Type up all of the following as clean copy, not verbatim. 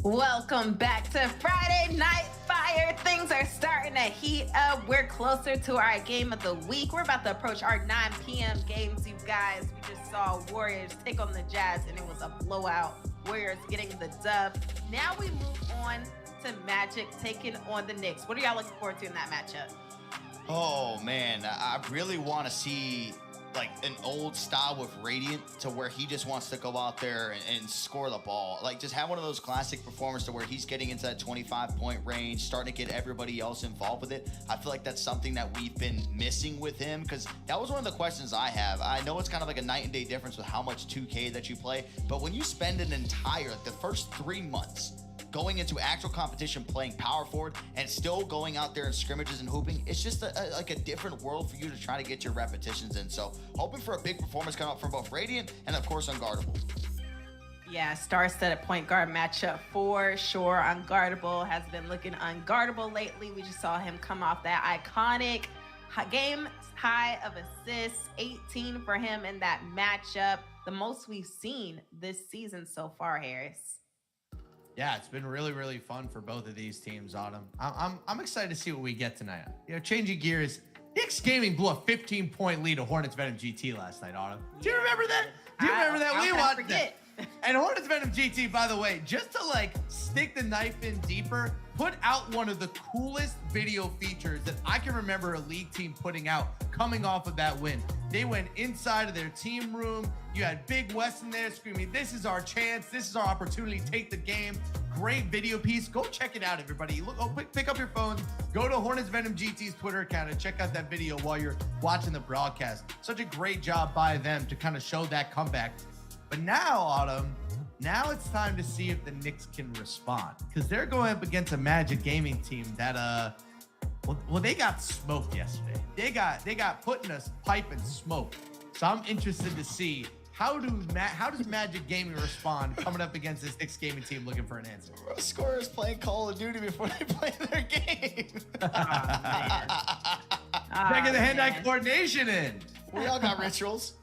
Welcome back to Friday Night Fire. Things are starting to heat up. We're closer to our game of the week. We're about to approach our 9 p.m. games, you guys. We just saw Warriors take on the Jazz, and it was a blowout. Warriors getting the dub. Now we move on to Magic taking on the Knicks. What are y'all looking forward to in that matchup? Oh, man. I really want to see like an old style with Radiant to where he just wants to go out there and score the ball. Like just have one of those classic performances to where he's getting into that 25-point range, starting to get everybody else involved with it. I feel like that's something that we've been missing with him because that was one of the questions I have. I know it's kind of like a night and day difference with how much 2K that you play, but when you spend an entire, the first 3 months going into actual competition playing power forward and still going out there in scrimmages and hooping, it's just like a different world for you to try to get your repetitions in. So hoping for a big performance coming up from both Radiant and of course Unguardable. Yeah, star-studded point guard matchup for sure. Unguardable has been looking unguardable lately. We just saw him come off that iconic game high of assists, 18 for him in that matchup. The most we've seen this season so far, Harris. Yeah, it's been really, really fun for both of these teams, Autumn. I'm excited to see what we get tonight. You know, changing gears, Knicks Gaming blew a 15-point lead to Hornets Venom GT last night, Autumn. Do you remember that? Do you remember that? We watched that. And Hornets Venom GT, by the way, just to like stick the knife in deeper, put out one of the coolest video features that I can remember a league team putting out coming off of that win. They went inside of their team room. You had Big West in there screaming, "This is our chance. This is our opportunity to take the game." Great video piece. Go check it out, everybody. Look, pick up your phones, go to Hornets Venom GT's Twitter account and check out that video while you're watching the broadcast. Such a great job by them to kind of show that comeback. But now, Autumn, now it's time to see if the Knicks can respond because they're going up against a Magic Gaming team that, well, they got smoked yesterday. They got put in a pipe and smoked. So I'm interested to see how does Magic Gaming respond coming up against this Knicks Gaming team looking for an answer. Scorers playing Call of Duty before they play their game. Checking the hand-eye coordination in. We all got rituals.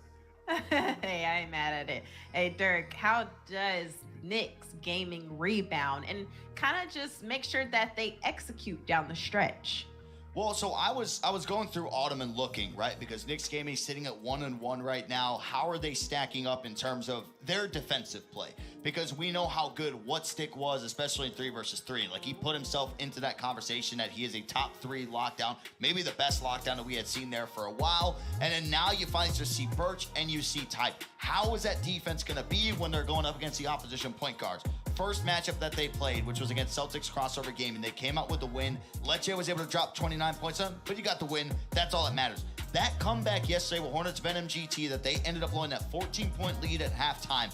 Hey, I ain't mad at it. Hey, Dirk, how does Knicks Gaming rebound and kind of just make sure that they execute down the stretch? Well, so I was going through Autumn and looking, right? Because Knicks Gaming is sitting at 1-1 right now. How are they stacking up in terms of their defensive play? Because we know how good Whatstick was, especially in 3 versus 3. Like he put himself into that conversation that he is a top 3 lockdown, maybe the best lockdown that we had seen there for a while. And then now you finally just see Birch and you see Type. How is that defense going to be when they're going up against the opposition point guards? First matchup that they played, which was against Celtics crossover game, and they came out with the win. Lecce was able to drop 29 points on, but you got the win. That's all that matters. That comeback yesterday with Hornets Venom GT that they ended up blowing that 14-point lead at halftime.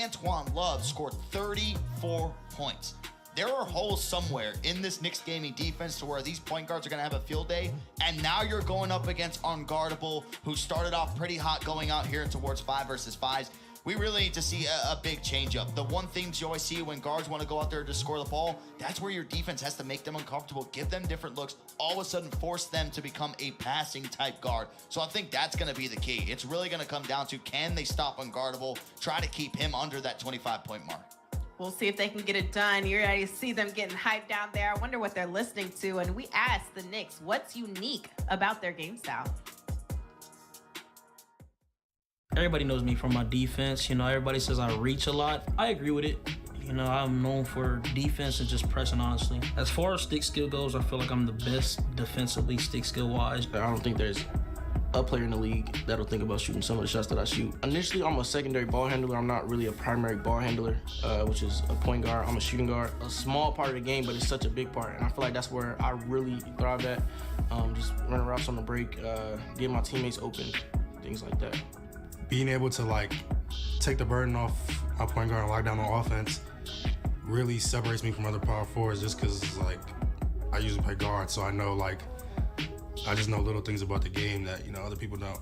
Antoine Love scored 34 points. There are holes somewhere in this Knicks Gaming defense to where these point guards are going to have a field day, and now you're going up against Unguardable, who started off pretty hot going out here towards 5 versus 5s. We really need to see a big change-up. The one thing you always see when guards want to go out there to score the ball, that's where your defense has to make them uncomfortable, give them different looks, all of a sudden force them to become a passing-type guard. So I think that's going to be the key. It's really going to come down to, can they stop Unguardable, try to keep him under that 25-point mark. We'll see if they can get it done. You already see them getting hyped down there. I wonder what they're listening to. And we asked the Knicks, what's unique about their game style? Everybody knows me from my defense. You know, everybody says I reach a lot. I agree with it. You know, I'm known for defense and just pressing, honestly. As far as stick skill goes, I feel like I'm the best defensively, stick skill-wise. I don't think there's a player in the league that'll think about shooting some of the shots that I shoot. Initially, I'm a secondary ball handler. I'm not really a primary ball handler, which is a point guard. I'm a shooting guard. A small part of the game, but it's such a big part. And I feel like that's where I really thrive at. Just running routes on the break, getting my teammates open, things like that. Being able to like take the burden off my point guard and lock down on offense really separates me from other power forwards just because like I usually play guard, so I know like I just know little things about the game that, you know, other people don't.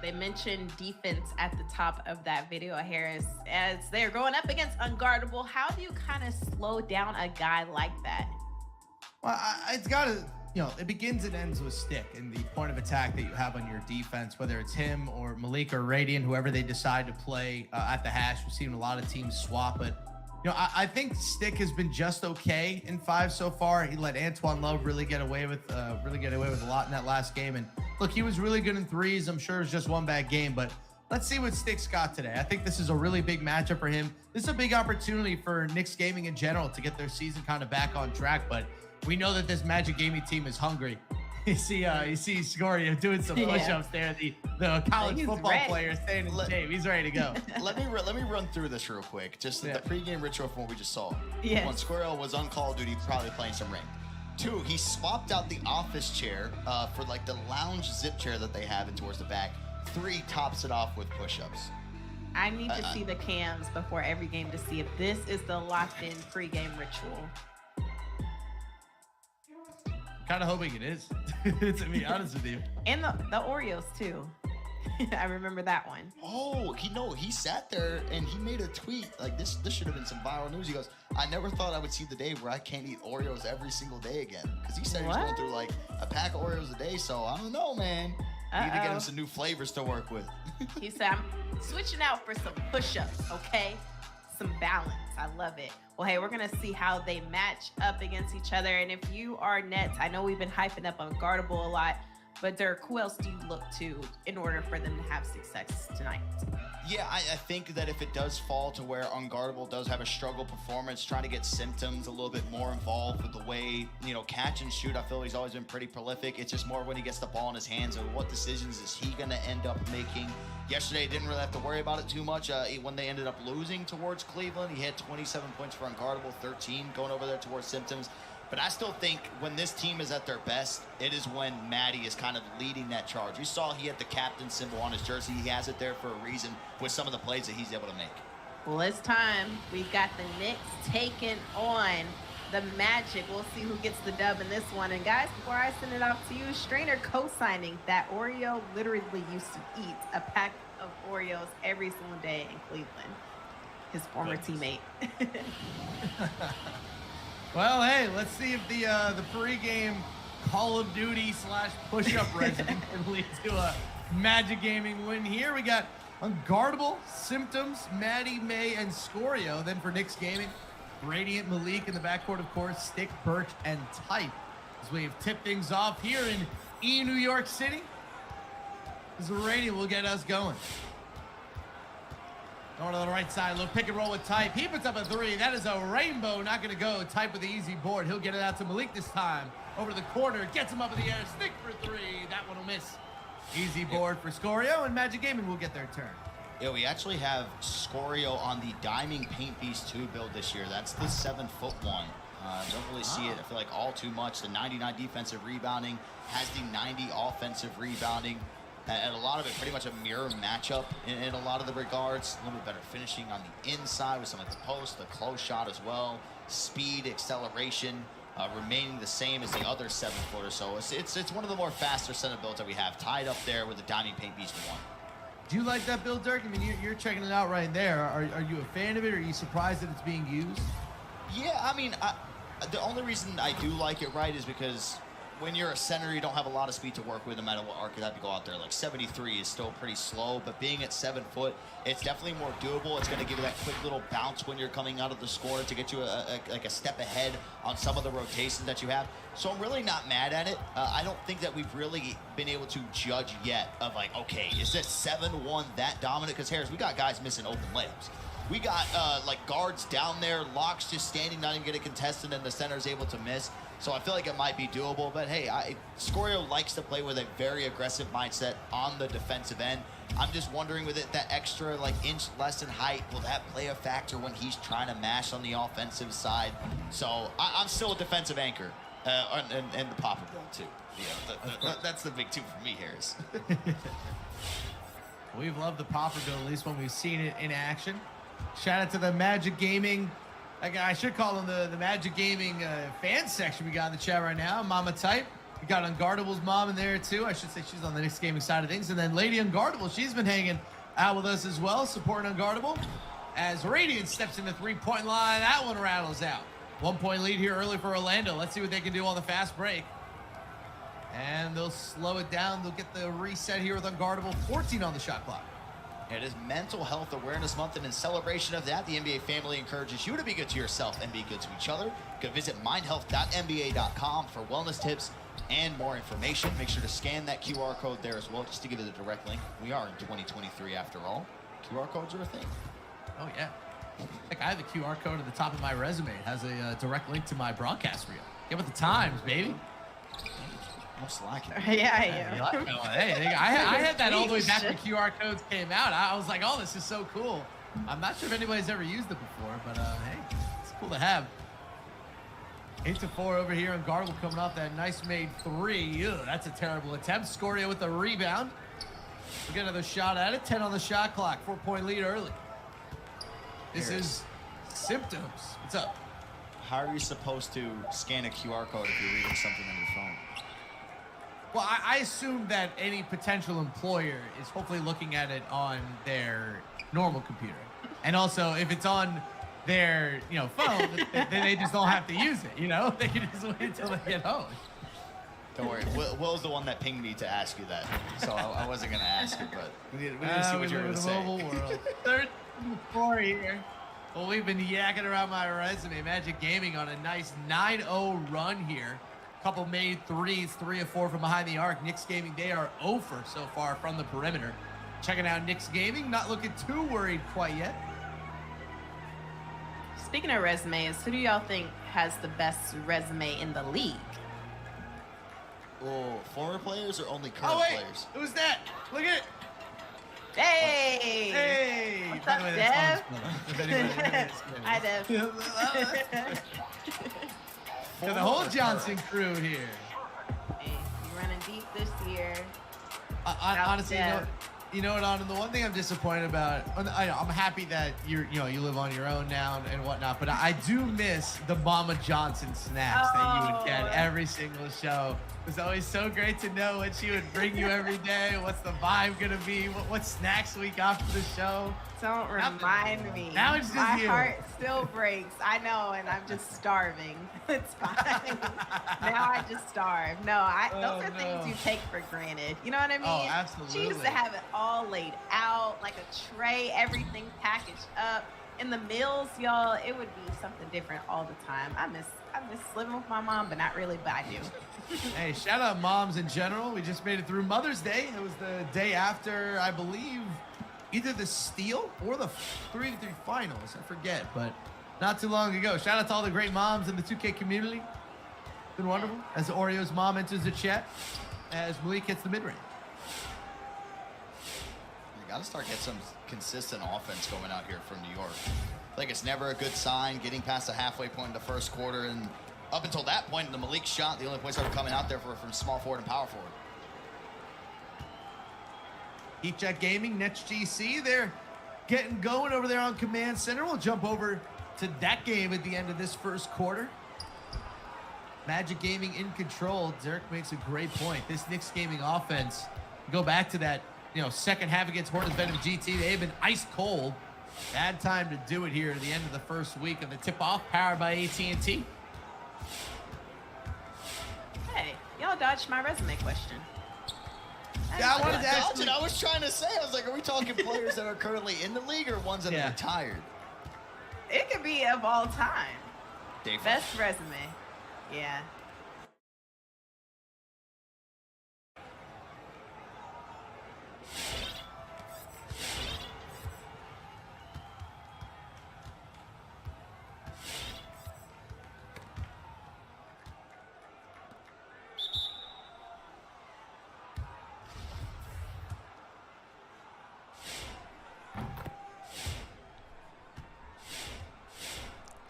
They mentioned defense at the top of that video, Harris. As they're going up against Unguardable, how do you kind of slow down a guy like that? Well, it's got to it begins and ends with Stick and the point of attack that you have on your defense, whether it's him or Malik or Radiant, whoever they decide to play at the hash. We've seen a lot of teams swap, but I think Stick has been just okay in 5 so far. He let Antoine Love really get away with a lot in that last game. And look, he was really good in 3s. I'm sure it was just one bad game, but let's see what Stick's got today. I think this is a really big matchup for him. This is a big opportunity for Knicks Gaming in general to get their season kind of back on track, but we know that this Magic Gaming team is hungry. You see Scorio doing some push-ups there. The college football player staying in shape. He's ready to go. Let me run through this real quick. Just the pregame ritual from what we just saw. Yes. When Scorio was on Call of Duty, probably playing some ring. 2, he swapped out the office chair for like the lounge zip chair that they have in towards the back. 3, tops it off with push-ups. I need to see the cams before every game to see if this is the locked-in pregame ritual. Kind of hoping it is, to be honest with you. And the Oreos too. I remember that one. Oh, he sat there and he made a tweet like this should have been some viral news. He goes, I never thought I would see the day where I can't eat Oreos every single day again. Because he said he was going through like a pack of Oreos a day. So I don't know, man. You need to get him some new flavors to work with. He said, I'm switching out for some push-ups, okay? Some balance. I love it. Well, hey, we're going to see how they match up against each other. And if you are Nets, I know we've been hyping up Unguardable a lot, but Dirk, who else do you look to in order for them to have success tonight? Yeah, I think that if it does fall to where Unguardable does have a struggle performance, trying to get Symptoms a little bit more involved with the way, catch and shoot. I feel he's always been pretty prolific. It's just more when he gets the ball in his hands and what decisions is he going to end up making. Yesterday, didn't really have to worry about it too much. When they ended up losing towards Cleveland, he had 27 points for Unguardable, 13 going over there towards Symptoms. But I still think when this team is at their best, it is when Maddie is kind of leading that charge. You saw he had the captain symbol on his jersey. He has it there for a reason with some of the plays that he's able to make. Well, it's time. We've got the Knicks taking on the Magic. We'll see who gets the dub in this one. And guys, before I send it off to you, Strainer co-signing that Oreo literally used to eat a pack of Oreos every single day in Cleveland. His former teammate. Well, hey, let's see if the pregame Call of Duty / push-up regimen can lead to a Magic Gaming win here. We got Unguardable, Symptoms, Maddie, May, and Scorio. Then for Knicks Gaming, Radiant, Malik in the backcourt, of course, Stick, Birch, and Type. As we have tipped things off here in New York City, this Radiant will get us going. Going to the right side, a little pick and roll with Type. He puts up a 3. That is a rainbow, not going to go. Type with the easy board. He'll get it out to Malik this time. Over the corner, gets him up in the air. Stick for 3. That one will miss. Easy board for Scorio, and Magic Gaming will get their turn. Yeah, we actually have Scorio on the Diamond Paint Beast 2 build this year. That's the 7-foot one. Don't really see it, I feel like, all too much. The 99 defensive rebounding has the 90 offensive rebounding. And a lot of it pretty much a mirror matchup in a lot of the regards. A little bit better finishing on the inside with some of the post, the close shot as well. Speed, acceleration, remaining the same as the other 7-footer. So it's one of the more faster set of builds that we have, tied up there with the Diamond Paint Beast 1. Do you like that build, Dirk? I mean, you're checking it out right there. Are you a fan of it, or are you surprised that it's being used? Yeah, I mean, the only reason I do like it, right, is because when you're a center, you don't have a lot of speed to work with no matter what archetype you go out there. Like 73 is still pretty slow, but being at 7 foot, it's definitely more doable. It's going to give you that quick little bounce when you're coming out of the score to get you like a step ahead on some of the rotations that you have. So I'm really not mad at it. I don't think that we've really been able to judge yet of like, okay, is this 7-1 that dominant? Because Harris, we got guys missing open layups. We got like guards down there, Locks just standing, not even getting contested, and the center's able to miss. So I feel like it might be doable, but hey, Scorio likes to play with a very aggressive mindset on the defensive end. I'm just wondering with it, that extra like inch less in height, will that play a factor when he's trying to mash on the offensive side? So I'm still a defensive anchor, and the popper build too. You know, that's the big two for me, Harris. We've loved the popper build, at least when we've seen it in action. Shout out to the Magic Gaming. I should call them the Magic Gaming fan section we got in the chat right now. Mama Type. We got Unguardable's mom in there too. I should say she's on the Knicks Gaming side of things. And then Lady Unguardable, she's been hanging out with us as well, supporting Unguardable. As Radiant steps in the 3-point line, that one rattles out. 1-point lead here early for Orlando. Let's see what they can do on the fast break. And they'll slow it down. They'll get the reset here with Unguardable. 14 on the shot clock. It is Mental Health Awareness Month, and in celebration of that, the NBA family encourages you to be good to yourself and be good to each other. You can visit mindhealth.nba.com for wellness tips and more information. Make sure to scan that QR code there as well, just to give it a direct link. We are in 2023 after all. QR codes are a thing. Oh, yeah. Like, I have the QR code at the top of my resume. It has a direct link to my broadcast reel. Get with the times, baby. I'm slacking. Yeah, I am. Hey, I had that all the way back when QR codes came out. I was like, oh, this is so cool. I'm not sure if anybody's ever used it before, but hey, it's cool to have. 8-4 over here. Unguardable coming off that nice made three. Ew, that's a terrible attempt. Scoria with the rebound. We'll get another shot at it. 10 on the shot clock. 4-point lead early. This is symptoms. What's up? How are you supposed to scan a QR code if you're reading something on your phone? Well, I assume that any potential employer is hopefully looking at it on their normal computer. And also, if it's on their, phone, then they just don't have to use it, They can just wait until they get home. Don't worry. Will's the one that pinged me to ask you that. So I wasn't going to ask it, but we need to see what you're going to say. Mobile world. 3-4 here. Well, we've been yakking around my resume. Magic Gaming on a nice 9-0 run here. Couple made threes, 3 of 4 from behind the arc. Knicks Gaming, they are 0 for so far from the perimeter. Checking out Knicks Gaming, not looking too worried quite yet. Speaking of resumes, who do y'all think has the best resume in the league? Oh, former players or only current players? Who's that? Look at it. Hey! Hey! What's By up, the way, Dev? that's Hi, Dev. To the whole Johnson crew here. Hey, you running deep this year. Honestly, you know what, Anand? The one thing I'm disappointed about, I'm happy that you live on your own now and whatnot, but I do miss the Mama Johnson snacks that you would get every single show. It was always so great to know what she would bring you every day. What's the vibe gonna be? What snacks we got for the show? Don't remind me. Now it's just my you. heart still breaks. I know, and I'm just starving. It's fine. Now I just starve. No, those are things you take for granted. You know what I mean? Oh, absolutely. She used to have it all laid out, like a tray, everything packaged up. In the meals, y'all, it would be something different all the time. I miss living with my mom, but not really, but I do. Hey, shout out moms in general. We just made it through Mother's Day. It was the day after, I believe, either the Steal or the 3-3 finals. I forget, but not too long ago. Shout out to all the great moms in the 2K community. Been wonderful. As Oreo's mom enters the chat, as Malik hits the mid-range. You got to start getting some consistent offense going out here from New York. Like, it's never a good sign getting past the halfway point in the first quarter, and up until that point, the Malik shot, the only points that were coming out there from small forward and power forward. Heat Check Gaming, NetsGC, they're getting going over there on Command Center. We'll jump over to that game at the end of this first quarter. Magic Gaming in control. Derek makes a great point. This Knicks Gaming offense, go back to that, second half against Hornets Venom GT. They've been ice cold. Bad time to do it here at the end of the first week of the tip-off, powered by AT&T. Hey, y'all dodged my resume question. Yeah, I wanted to ask I was trying to say, I was like, are we talking players that are currently in the league or ones that are retired? It could be of all time. Dave. Best resume. Yeah.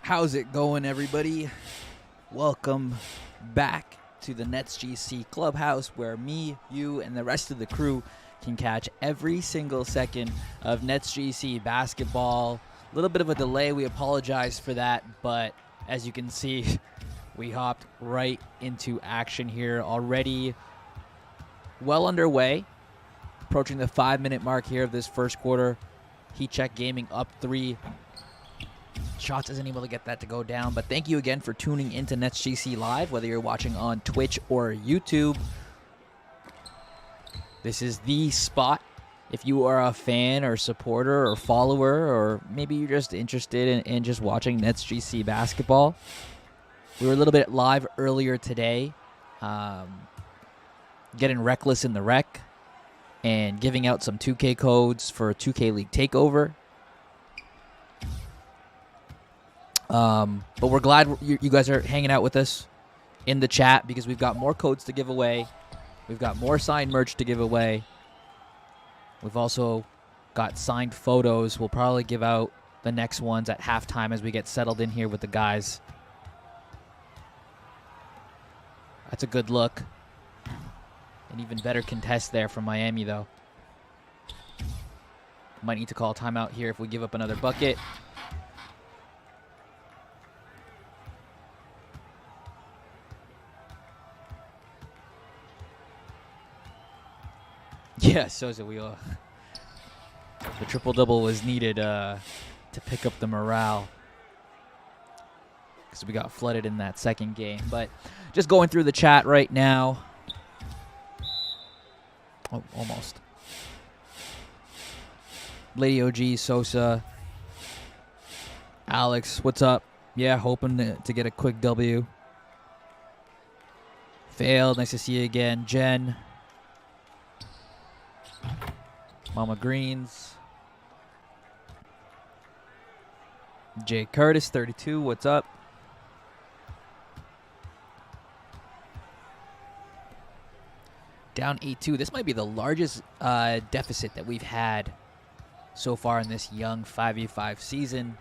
How's it going, everybody? Welcome back to the NetsGC Clubhouse, where me, you, and the rest of the crew can catch every single second of NetsGC basketball. A little bit of a delay, we apologize for that, but as you can see, we hopped right into action here already. Well underway, approaching the 5-minute mark here of this first quarter. Heat Check Gaming up 3. Shots isn't able to get that to go down, but thank you again for tuning into NetsGC Live, whether you're watching on Twitch or YouTube. This is the spot. If you are a fan or supporter or follower, or maybe you're just interested in just watching NetsGC basketball, we were a little bit live earlier today, getting reckless in the rec and giving out some 2K codes for 2K League Takeover. But we're glad you guys are hanging out with us in the chat because we've got more codes to give away. We've got more signed merch to give away. We've also got signed photos. We'll probably give out the next ones at halftime as we get settled in here with the guys. That's a good look. An even better contest there from Miami, though. Might need to call timeout here if we give up another bucket. Yeah, so we the triple-double was needed to pick up the morale because we got flooded in that second game. But just going through the chat right now. Oh, almost. Lady OG, Sosa, Alex, what's up? Yeah, hoping to get a quick W. Failed, nice to see you again. Jen. Mama Greens. Jay Curtis, 32, what's up? Down 8-2. This might be the largest deficit that we've had so far in this young 5v5 season.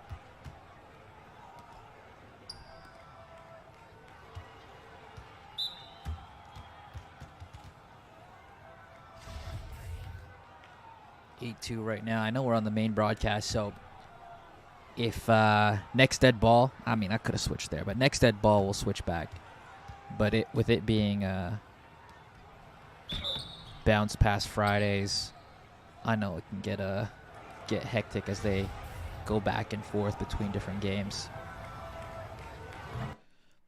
Right now. I know we're on the main broadcast, so if next dead ball, I mean, I could have switched there, but next dead ball will switch back. But with it being bounce pass Fridays, I know it can get hectic as they go back and forth between different games.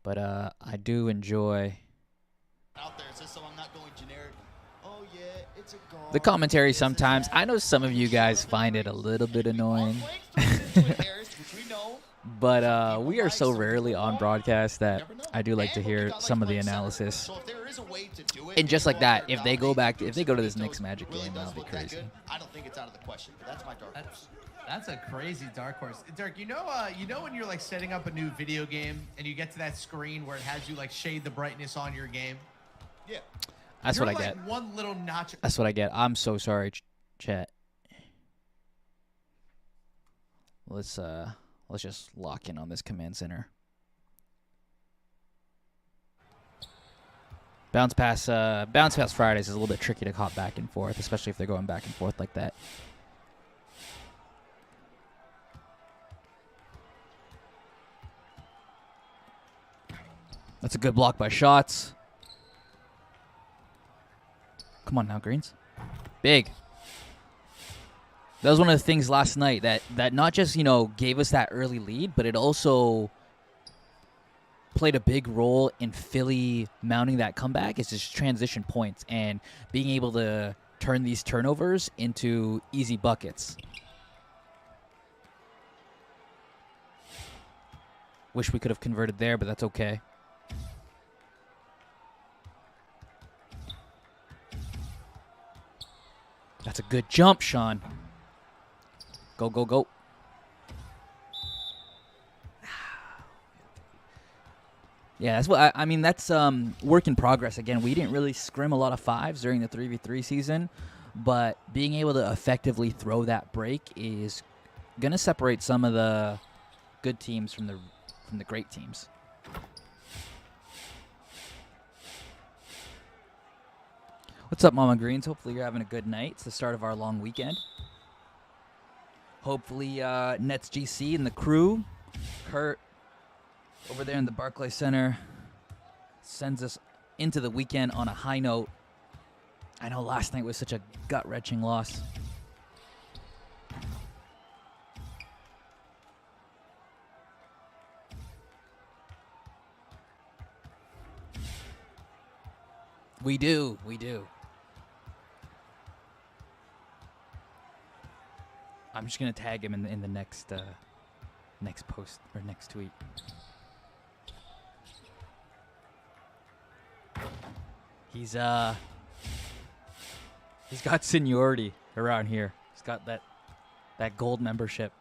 But I do enjoy Out there, so I'm not going generic. Oh yeah, it's a guard. the commentary sometimes. I know some of you guys find it a little bit annoying. But we are so rarely on broadcast that I do like to hear some of the analysis. And just like that, if they go to this Knicks Magic game, that'll be crazy. I don't think it's out of the question, but that's my dark horse. That's a crazy dark horse. Dirk, you know when you're like setting up a new video game and you get to that screen where it has you like shade the brightness on your game? Yeah. That's You're what I like get. one little notch. That's what I get. I'm so sorry, chat. Let's just lock in on this command center. Bounce pass Fridays is a little bit tricky to hop back and forth, especially if they're going back and forth like that. That's a good block by Shots. Come on now, Greens. Big. That was one of the things last night that not just, gave us that early lead, but it also played a big role in Philly mounting that comeback. It's just transition points and being able to turn these turnovers into easy buckets. Wish we could have converted there, but that's okay. That's a good jump, Sean. Go, go, go. Yeah, that's what I mean. That's work in progress. Again, we didn't really scrim a lot of fives during the 3v3 season, but being able to effectively throw that break is gonna separate some of the good teams from the great teams. What's up, Mama Greens? Hopefully you're having a good night. It's the start of our long weekend. Hopefully NetsGC and the crew, Kurt, over there in the Barclays Center, sends us into the weekend on a high note. I know last night was such a gut-wrenching loss. We do. I'm just gonna tag him in the next next post or next tweet. He's got seniority around here. He's got that gold membership.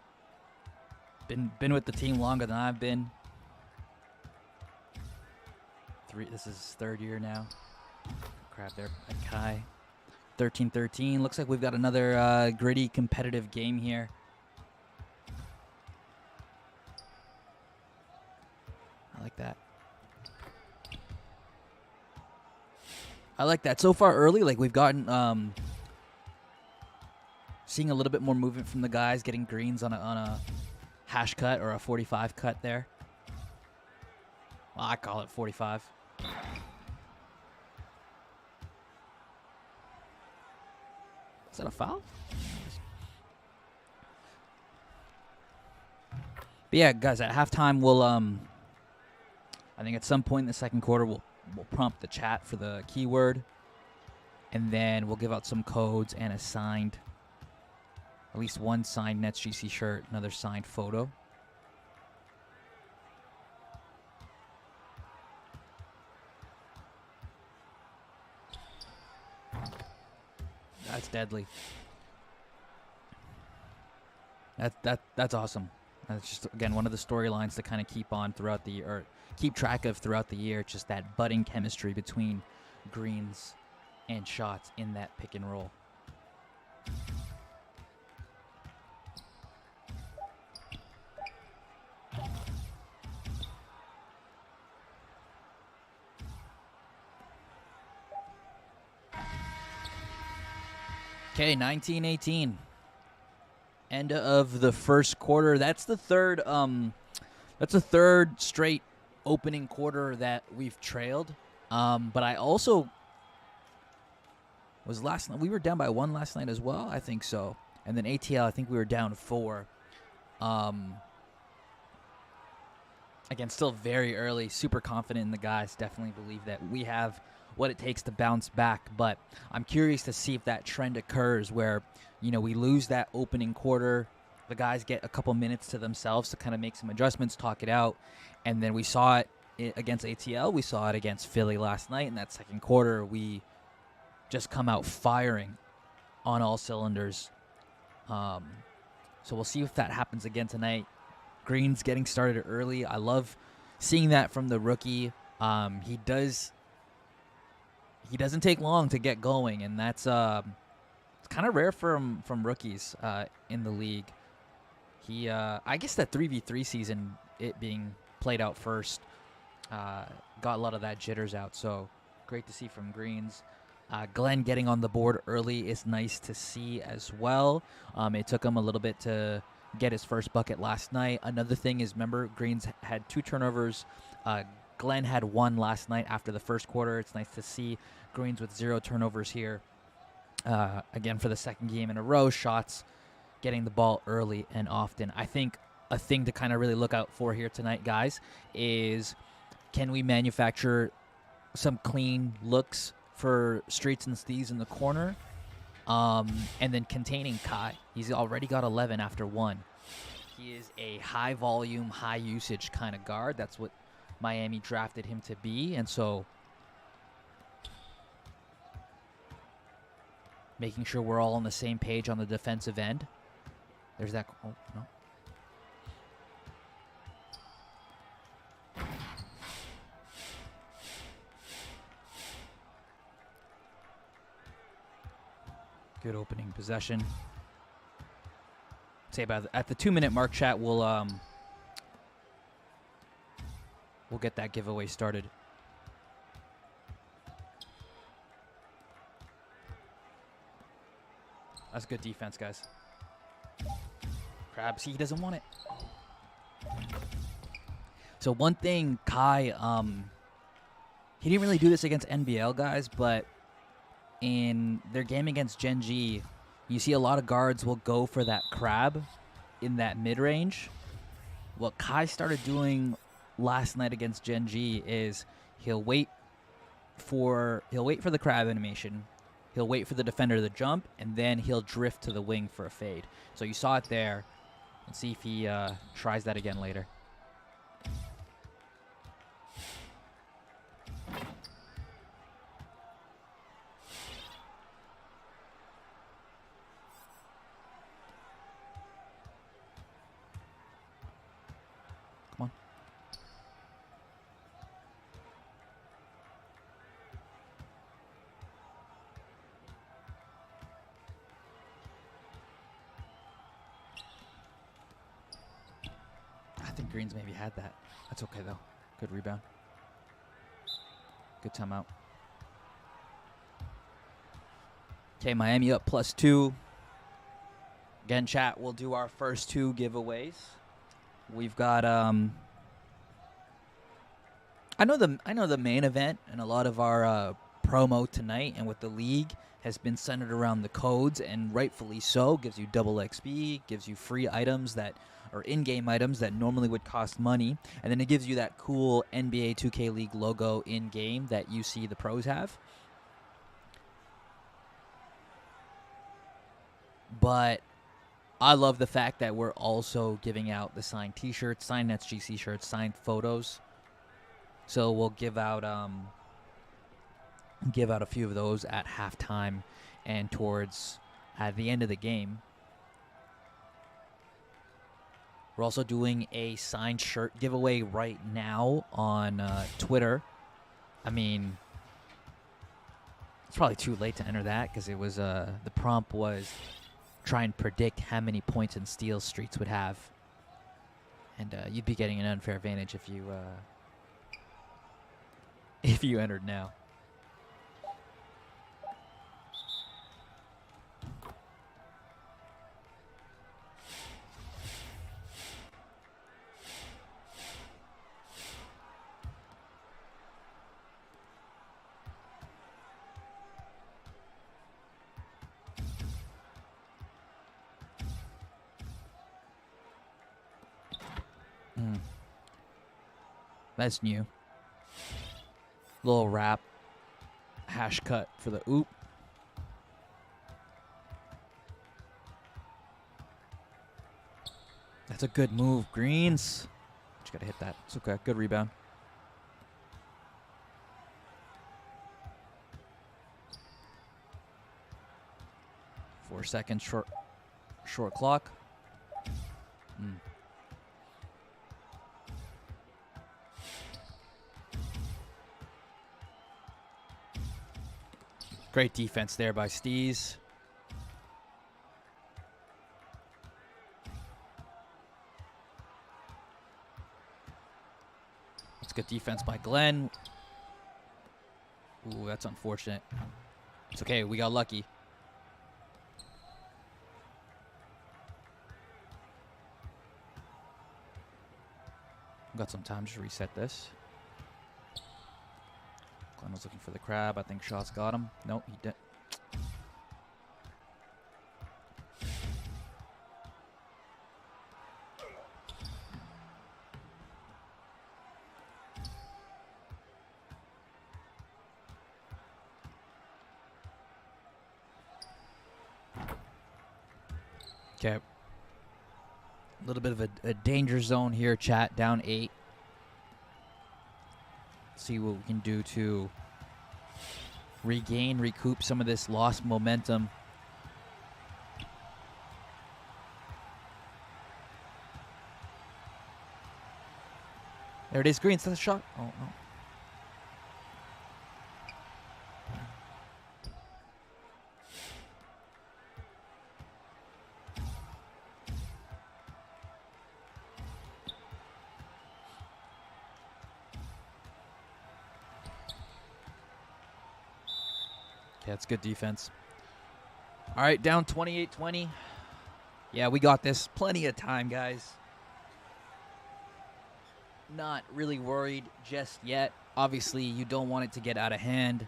Been with the team longer than I've been. This is his 3rd year now. Crap there at Kai. 13-13. Looks like we've got another gritty, competitive game here. I like that. I like that. So far early, like we've gotten seeing a little bit more movement from the guys, getting greens on a hash cut or a 45 cut there. Well, I call it 45. Is that a foul? But yeah, guys, at halftime we'll I think at some point in the second quarter we'll prompt the chat for the keyword, and then we'll give out some codes and a signed, at least one signed NetsGC shirt, another signed photo. That's deadly. That's awesome. That's just, again, one of the storylines to kind of keep on throughout the year, or keep track of throughout the year. Just that budding chemistry between greens and shots in that pick and roll. Okay, 19-18. End of the first quarter. That's the third straight opening quarter that we've trailed. But I also was last night. We were down by 1 last night as well. I think so. And then ATL, I think we were down 4. Again, still very early. Super confident in the guys. Definitely believe that we have what it takes to bounce back. But I'm curious to see if that trend occurs where, you know, we lose that opening quarter. The guys get a couple minutes to themselves to kind of make some adjustments, talk it out. And then we saw it against ATL. We saw it against Philly last night. In that second quarter, we just come out firing on all cylinders. So we'll see if that happens again tonight. Green's getting started early. I love seeing that from the rookie. He doesn't take long to get going, and that's it's kind of rare from rookies in the league. I guess that 3v3 season, it being played out first, got a lot of that jitters out. So great to see from Greens. Glenn getting on the board early is nice to see as well. It took him a little bit to get his first bucket last night. Another thing is, remember, Greens had 2 turnovers. Glenn had 1 last night after the first quarter. It's nice to see Greens with 0 turnovers here. Again, for the second game in a row, shots getting the ball early and often. I think a thing to kind of really look out for here tonight, guys, is can we manufacture some clean looks for Streets and Steves in the corner, and then containing Kai. He's already got 11 after 1. He is a high volume, high usage kind of guard. That's what Miami drafted him to be, and so making sure we're all on the same page on the defensive end. There's that. Oh, no. Good opening possession. Say about at the 2-minute mark, chat, we'll get that giveaway started. That's good defense, guys. Crabs, he doesn't want it. So one thing, Kai, he didn't really do this against NBL guys, but in their game against Gen G, you see a lot of guards will go for that crab in that mid-range. What Kai started doing last night against Gen G is he'll wait for the crab animation. He'll wait for the defender to jump, and then he'll drift to the wing for a fade. So you saw it there. Let's see if he tries that again later. Come on. I think Green's maybe had that. That's okay, though. Good rebound. Good timeout. Okay, Miami up +2. Again, chat, we'll do our first 2 giveaways. We've got I know the main event and a lot of our promo tonight and with the league has been centered around the codes, and rightfully so. Gives you double XP, gives you free items that are in-game items that normally would cost money, and then it gives you that cool NBA 2K League logo in-game that you see the pros have. But I love the fact that we're also giving out the signed T-shirts, signed NetsGC shirts, signed photos. So we'll give out a few of those at halftime and towards at the end of the game. We're also doing a signed shirt giveaway right now on Twitter. I mean, it's probably too late to enter that because it was the prompt was try and predict how many points and steals Streets would have, and you'd be getting an unfair advantage if you entered now. That's new. Little wrap. Hash cut for the oop. That's a good move, Greens. Just gotta hit that. It's okay. Good rebound. Four seconds short clock. Great defense there by Steez. That's good defense by Glenn. Ooh, that's unfortunate. It's okay, we got lucky. Got some time to reset this. Glenn was looking for the crab. I think Shaw's got him. Nope, he didn't. Okay. A little bit of a danger zone here, chat. Down 8. See what we can do to recoup some of this lost momentum. There it is, Green. That's a shot. Oh, no. Yeah, it's good defense. All right, down 28-20. Yeah, we got this. Plenty of time, guys. Not really worried just yet. Obviously, you don't want it to get out of hand.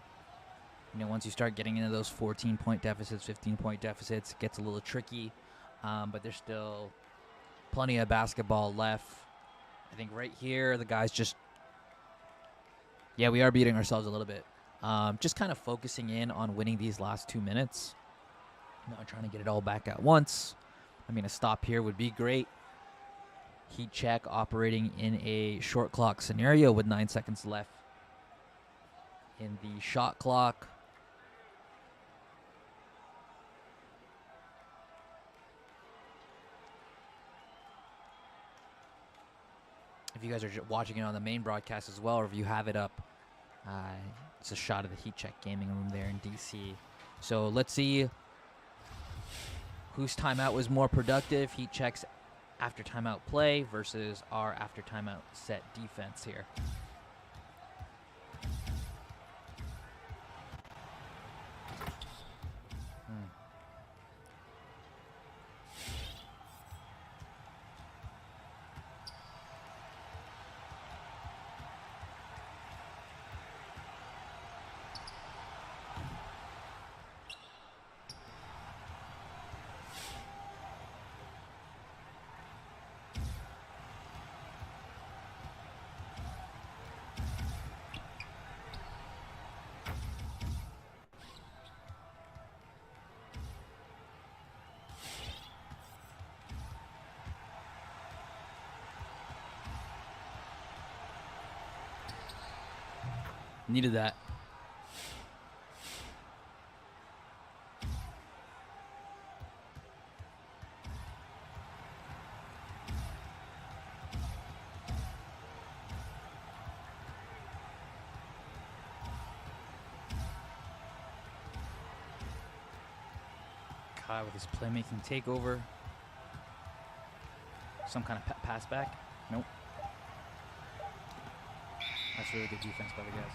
You know, once you start getting into those 14-point deficits, 15-point deficits, it gets a little tricky. But there's still plenty of basketball left. I think right here, the guys just... Yeah, we are beating ourselves a little bit. Just kind of focusing in on winning these last 2 minutes. Not trying to get it all back at once. I mean, a stop here would be great. Heat check operating in a short clock scenario with 9 seconds left in the shot clock. If you guys are watching it on the main broadcast as well, or if you have it up, it's a shot of the Heat Check gaming room there in DC. So let's see whose timeout was more productive. Heat Check's after timeout play versus our after timeout set defense here. Needed that. Kai with his playmaking takeover. Some kind of pass back. Nope. That's really good defense by the guys.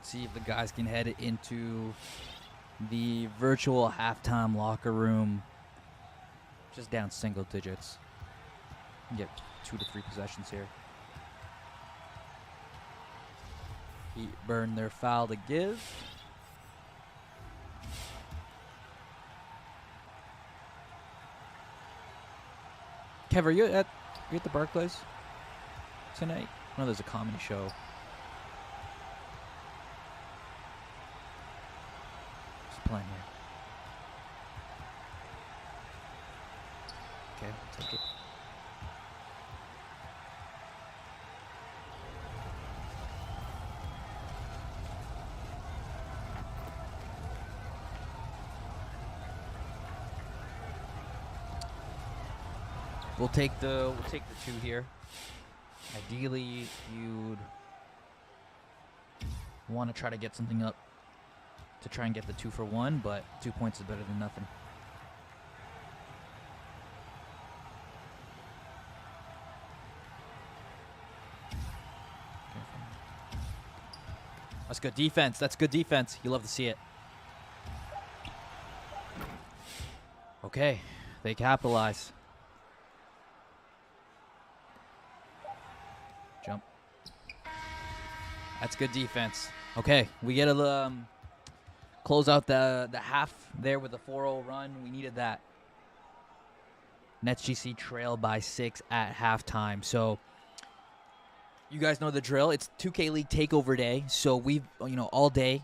See if the guys can head into the virtual halftime locker room. Just down single digits. Get 2 to 3 possessions here. Heat burn their foul to give. Kev, are you at the Barclays tonight? I know there's a comedy show. Just playing here. Okay, I'll take it. We'll take the 2 here. Ideally, you'd want to try to get something up to try and get the 2 for 1, but 2 points is better than nothing. That's good defense. That's good defense. You love to see it. Okay, they capitalize. Jump. That's good defense. Okay, we get a close out the half there with a 4-0 run. We needed that. NetsGC trail by 6 at halftime. So you guys know the drill. It's 2K League Takeover Day. So we've all day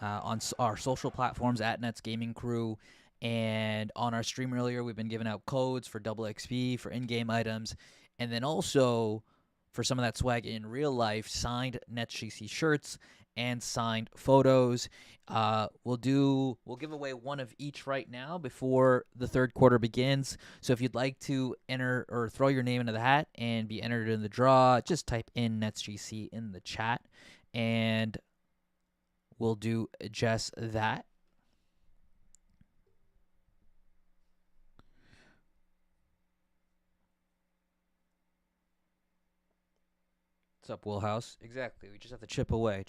on our social platforms at Nets Gaming Crew and on our stream earlier, we've been giving out codes for double XP for in-game items, and then also for some of that swag in real life, signed NetsGC shirts and signed photos. We'll give away one of each right now before the third quarter begins. So if you'd like to enter or throw your name into the hat and be entered in the draw, just type in NetsGC in the chat, and we'll do just that. What's up, Willhouse? Exactly. We just have to chip away.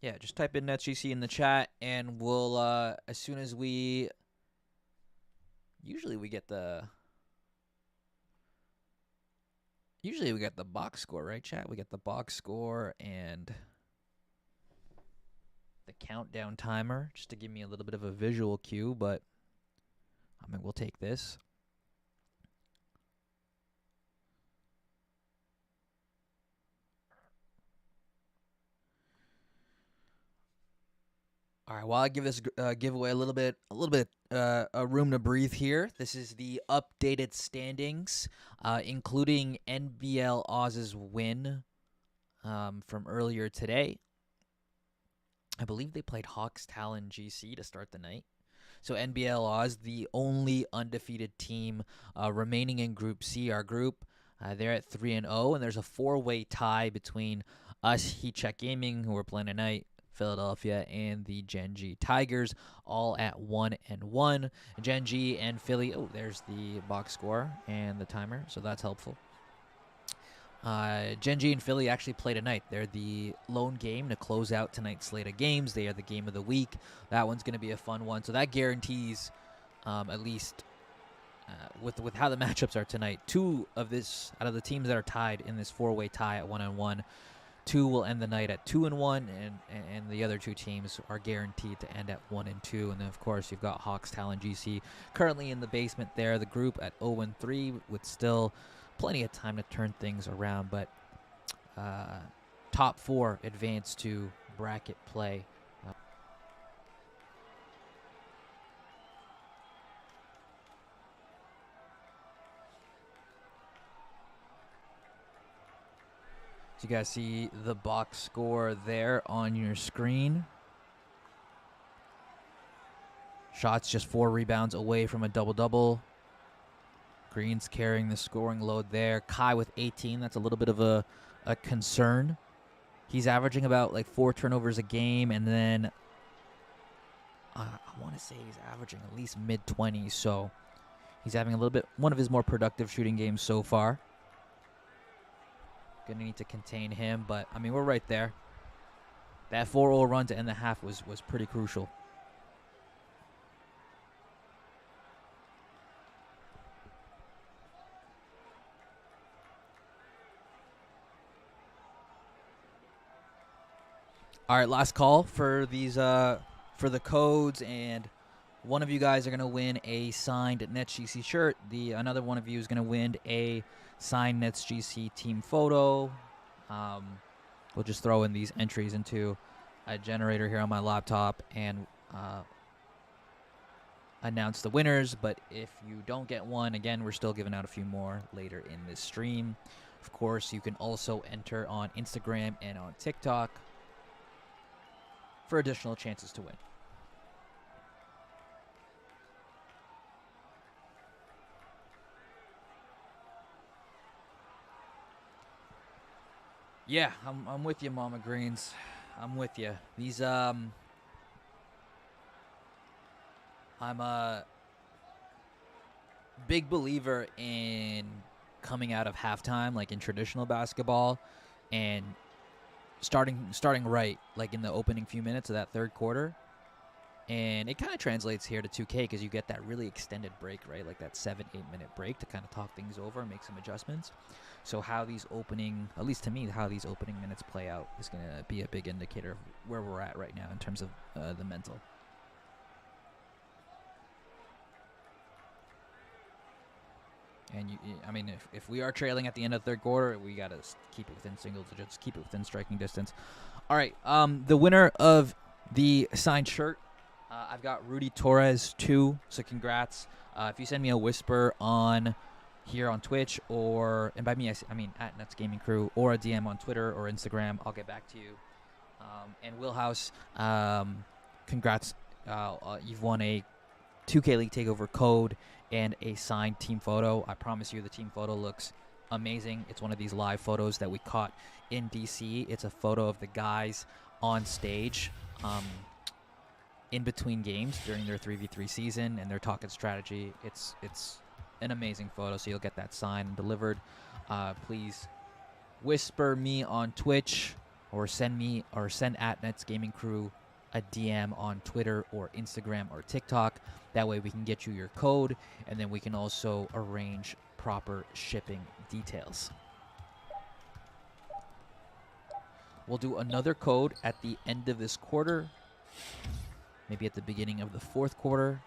Yeah, just type in NetsGC in the chat, and we'll, as soon as we... Usually we get the box score, right, chat? We get the box score, and... countdown timer just to give me a little bit of a visual cue, but I mean, we'll take this. All right, while I give this giveaway a little bit a room to breathe here. This is the updated standings, including NBL Oz's win from earlier today. I believe they played Hawks Talon GC to start the night. So NBL Oz, the only undefeated team remaining in Group C, our group. They're at 3-0, and there's a 4-way tie between us, Heat Check Gaming, who are playing tonight, Philadelphia, and the Gen G Tigers, all at 1-1. Gen G and Philly, oh, there's the box score and the timer, so that's helpful. Gen G and Philly actually play tonight. They're the lone game to close out tonight's slate of games. They are the game of the week. That one's going to be a fun one. So that guarantees, at least with how the matchups are tonight, two of out of the teams that are tied in this 4-way tie at 1-1, two will end the night at 2-1, and the other two teams are guaranteed to end at 1-2. And then, of course, you've got Hawks Talon GC currently in the basement there. The group at 0-3 with still plenty of time to turn things around, but top 4 advance to bracket play. So you guys see the box score there on your screen. Shots just 4 rebounds away from a double-double. Green's carrying the scoring load there. Kai with 18. That's a little bit of a concern. He's averaging about like 4 turnovers a game, and then I want to say he's averaging at least mid-20s. So he's having one of his more productive shooting games so far. Gonna need to contain him, but I mean, we're right there. That 4-0 run to end the half was pretty crucial. All right, last call for these for the codes, and one of you guys are gonna win a signed NetsGC shirt. Another one of you is gonna win a signed NetsGC team photo. We'll just throw in these entries into a generator here on my laptop and announce the winners. But if you don't get one, again, we're still giving out a few more later in this stream. Of course, you can also enter on Instagram and on TikTok for additional chances to win. Yeah, I'm with you, Mama Greens. I'm with you. I'm a big believer in coming out of halftime, like in traditional basketball, and starting right, like in the opening few minutes of that third quarter. And it kind of translates here to 2K because you get that really extended break, right? Like that 7-8 minute break to kind of talk things over and make some adjustments. So how these at least to me, how these opening minutes play out is going to be a big indicator of where we're at right now in terms of the mental. And I mean, if we are trailing at the end of the third quarter, we got to keep it within single digits, keep it within striking distance. All right, the winner of the signed shirt, I've got Rudy Torres 2. So congrats. If you send me a whisper on here on Twitch, and by me I mean at Nets Gaming Crew, or a DM on Twitter or Instagram, I'll get back to you. And Willhouse, congrats. You've won a 2K League Takeover code and a signed team photo. I promise you the team photo looks amazing. It's one of these live photos that we caught in DC. It's a photo of the guys on stage in between games during their 3v3 season, and they're talking strategy. It's an amazing photo, so you'll get that signed and delivered. Please whisper me on Twitch or send at Nets Gaming Crew a DM on Twitter or Instagram or TikTok. That way we can get you your code, and then we can also arrange proper shipping details. We'll do another code at the end of this quarter maybe at the beginning of the fourth quarter,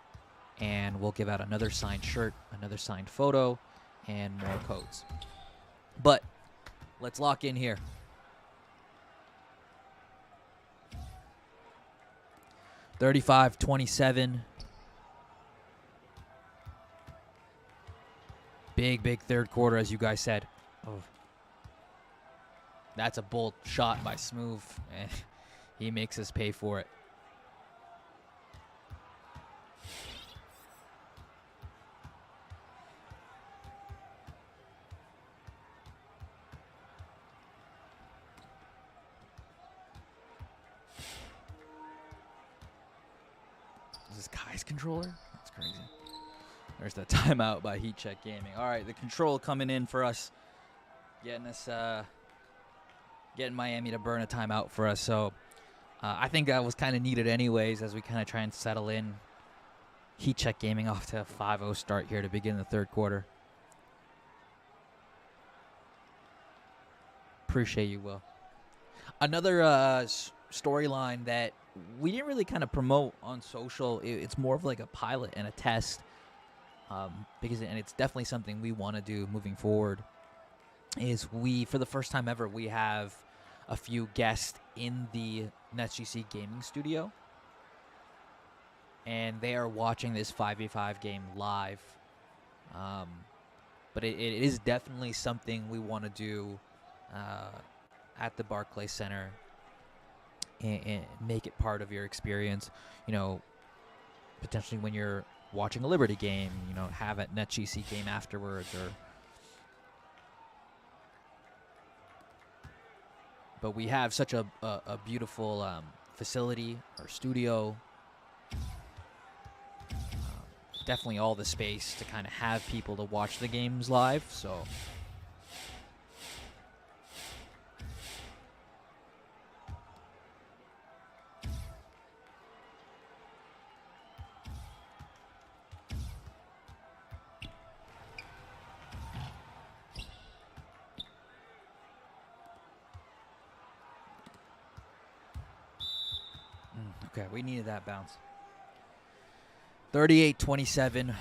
and we'll give out another signed shirt, another signed photo, and more codes. But let's lock in here. $35-27. Big third quarter, as you guys said. Oh. That's a bold shot by Smooth, and he makes us pay for it. Is this Kai's controller? That's crazy. There's the timeout by Heat Check Gaming. All right, the control coming in for us, getting Miami to burn a timeout for us. So I think that was kind of needed anyways as we kind of try and settle in. Heat Check Gaming off to a 5-0 start here to begin the third quarter. Appreciate you, Will. Another storyline that we didn't really kind of promote on social. It's more of like a pilot and a test. Because it's definitely something we want to do moving forward, is for the first time ever, we have a few guests in the NetsGC gaming studio, and they are watching this 5v5 game live. But it is definitely something we want to do at the Barclays Center and make it part of your experience. You know, potentially when you're watching a Liberty game, you know, have a NetGC game afterwards, but we have such a beautiful facility or studio, definitely all the space to kind of have people to watch the games live. So okay, we needed that bounce. 38-27.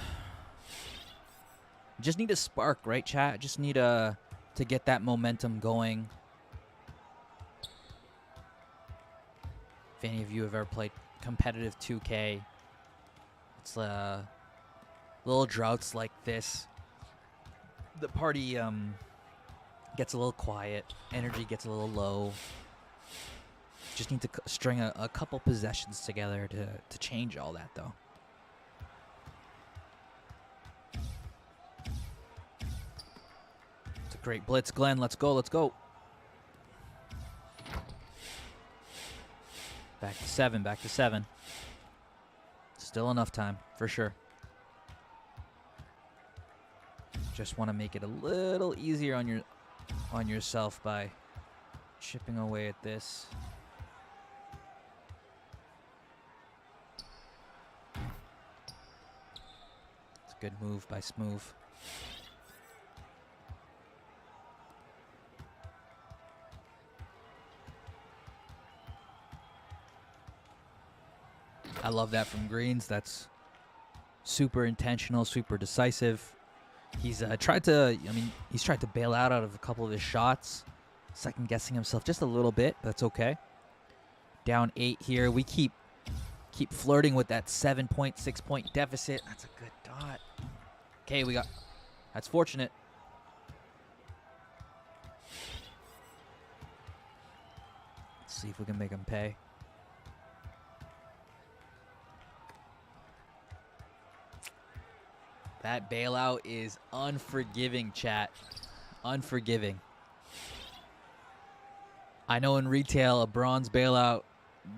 Just need a spark, right, chat? Just need to get that momentum going. If any of you have ever played competitive 2K, it's little droughts like this. The party gets a little quiet. Energy gets a little low. Just need to string a couple possessions together to change all that, though. It's a great blitz, Glenn. Let's go, let's go. Back to 7, back to 7. Still enough time, for sure. Just want to make it a little easier on yourself by chipping away at this. Good move by Smooth. I love that from Greens. That's super intentional, super decisive. He's tried to bail out of a couple of his shots, second guessing himself just a little bit. But that's okay. Down 8 here. We keep flirting with that 7-point, 6-point deficit. That's a good dot. Okay, that's fortunate. Let's see if we can make him pay. That bailout is unforgiving, chat. Unforgiving. I know in retail, a bronze bailout,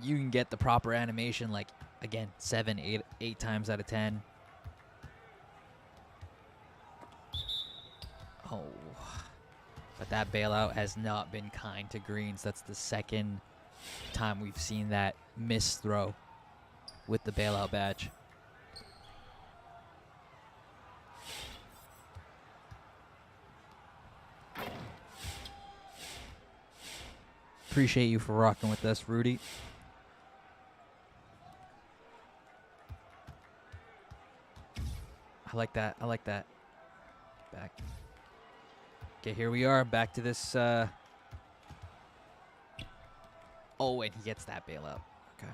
you can get the proper animation, like, again, 7, 8 times out of 10. Oh. But that bailout has not been kind to Greens. That's the second time we've seen that miss throw with the bailout badge. Appreciate you for rocking with us, Rudy. like that. I like that. Back. Okay, here we are. Back to this. Oh, and he gets that bailout. Okay.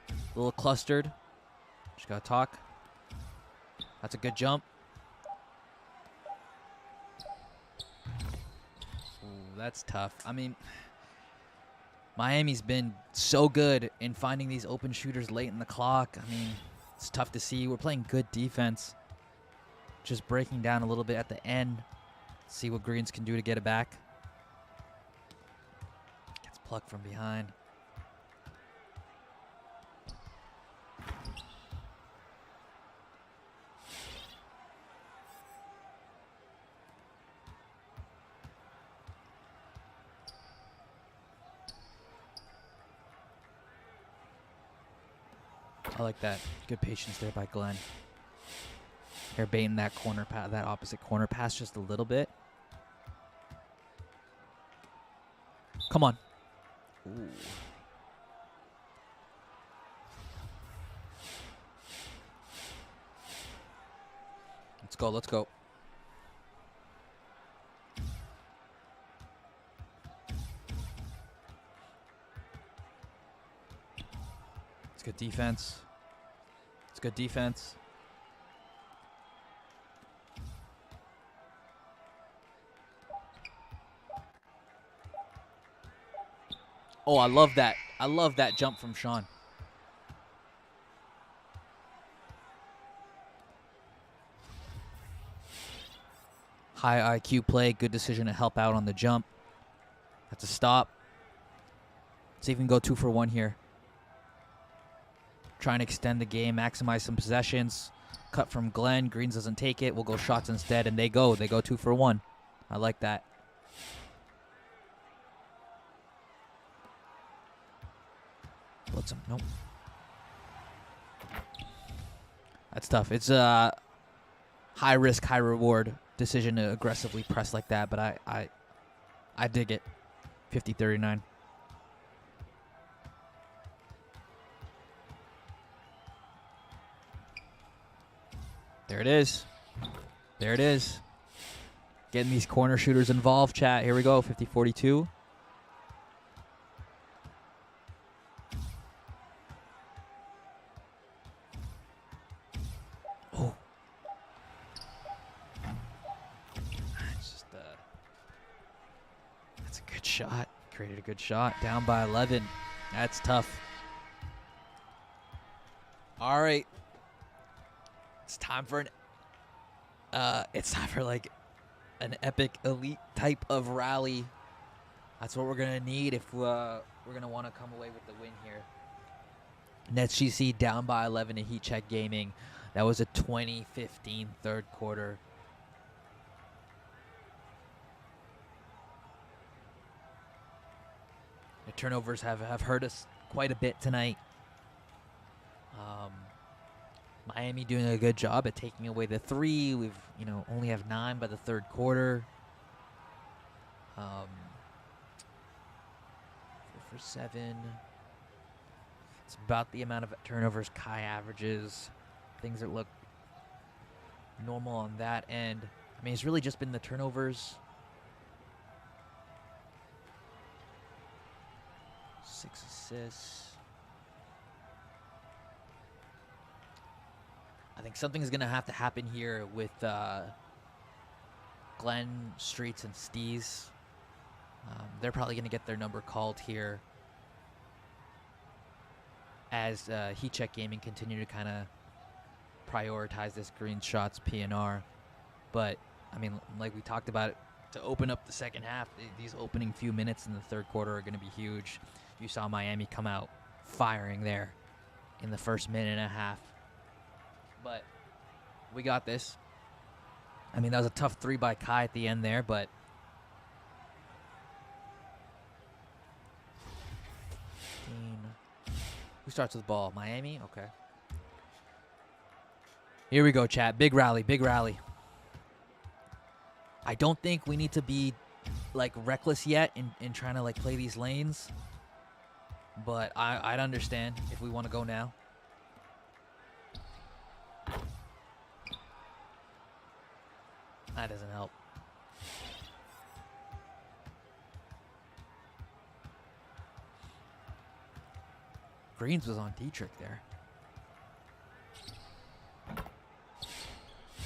A little clustered. Just gotta talk. That's a good jump. Ooh, that's tough. I mean, Miami's been so good in finding these open shooters late in the clock. I mean, it's tough to see. We're playing good defense. Just breaking down a little bit at the end. See what Greens can do to get it back. Gets plucked from behind. I like that. Good patience there by Glenn. They're baiting that corner that opposite corner pass just a little bit. Come on. Ooh. Let's go, let's go. It's good defense. It's good defense. Oh, I love that. I love that jump from Sean. High IQ play. Good decision to help out on the jump. That's a stop. Let's even go 2 for 1 here. Trying to extend the game, maximize some possessions. Cut from Glenn. Greens doesn't take it. We'll go shots instead, and they go. They go 2 for 1. I like that. Blitz him. Nope. That's tough. It's a high risk, high reward decision to aggressively press like that, but I dig it. 50-39. There it is. There it is. Getting these corner shooters involved, chat. Here we go, 50-42. Oh. That's a good shot. Created a good shot. Down by 11. That's tough. All right. It's time for like an epic elite type of rally. That's what we're gonna need if we're gonna want to come away with the win here. NetsGC down by 11 to Heat Check Gaming. That was a 2015 third quarter. The turnovers have hurt us quite a bit tonight. Miami doing a good job at taking away the 3. We've, only have 9 by the third quarter. 4 for 7. It's about the amount of turnovers Kai averages. Things that look normal on that end. I mean, it's really just been the turnovers. 6 assists. I think something's going to have to happen here with Glenn, Streets, and Steez. They're probably going to get their number called here as Heat Check Gaming continue to kind of prioritize this green shots PNR. But, I mean, like we talked about, to open up the second half, these opening few minutes in the third quarter are going to be huge. You saw Miami come out firing there in the first minute and a half. But we got this. I mean, that was a tough 3 by Kai at the end there, but who starts with the ball? Miami? Okay. Here we go, chat. Big rally, big rally. I don't think we need to be reckless yet in trying to play these lanes. But I'd understand if we want to go now. That doesn't help. Greens was on Dietrich there.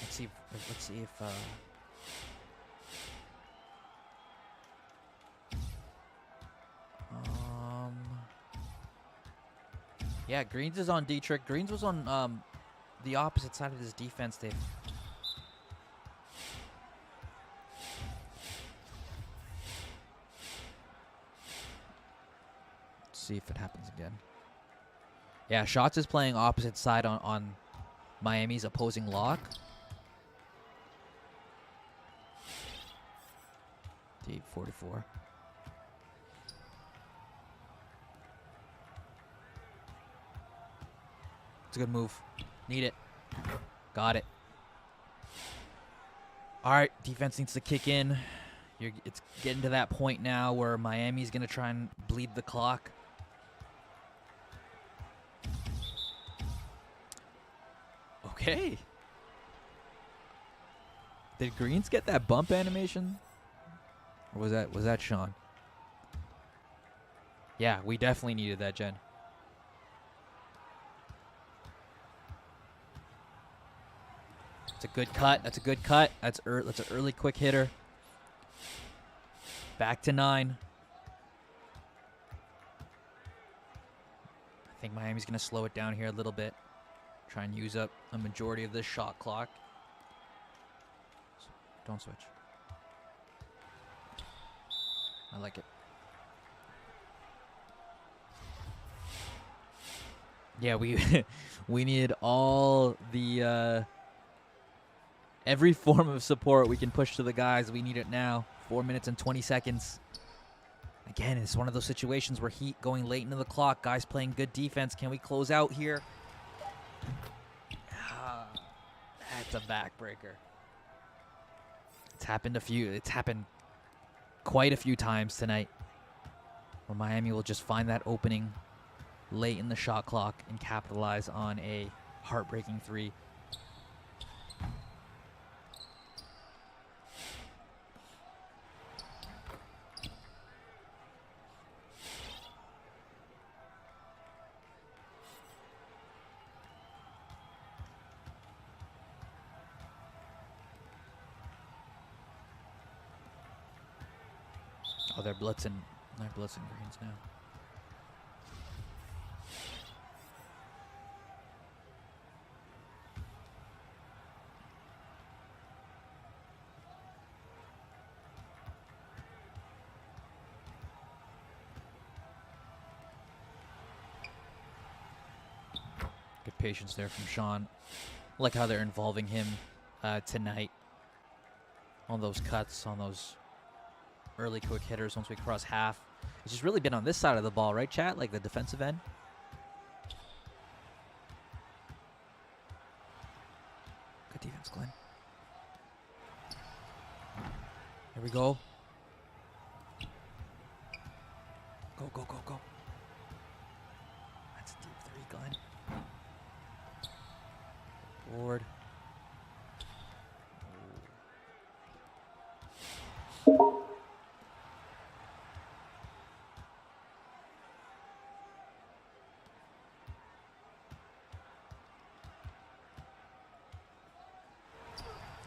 Let's see if yeah, Greens is on Dietrich. Greens was on the opposite side of his defense. Let's see if it happens again. Yeah, Shots is playing opposite side on Miami's opposing lock. D44. It's a good move. Need it. Got it. All right, defense needs to kick in. It's getting to that point now where Miami's going to try and bleed the clock. Okay. Did Greens get that bump animation? Or was that Sean? Yeah, we definitely needed that, Jen. It's a good cut. That's a good cut. That's an early quick hitter. Back to 9. I think Miami's going to slow it down here a little bit. Try and use up a majority of this shot clock. Don't switch. I like it. Yeah, we need all the every form of support we can push to the guys. We need it now. 4 minutes and 20 seconds. Again, it's one of those situations where Heat going late into the clock. Guys playing good defense. Can we close out here? That's a backbreaker. It's happened quite a few times tonight where Miami will just find that opening late in the shot clock and capitalize on a heartbreaking 3. Oh, they're blitzing. They're blitzing Greens now. Good patience there from Sean. I like how they're involving him tonight on those cuts, on those early quick hitters once we cross half. It's just really been on this side of the ball, right, chat? Like the defensive end. Good defense, Glenn. Here we go. Go, go, go, go. That's a deep 3, Glenn. Forward.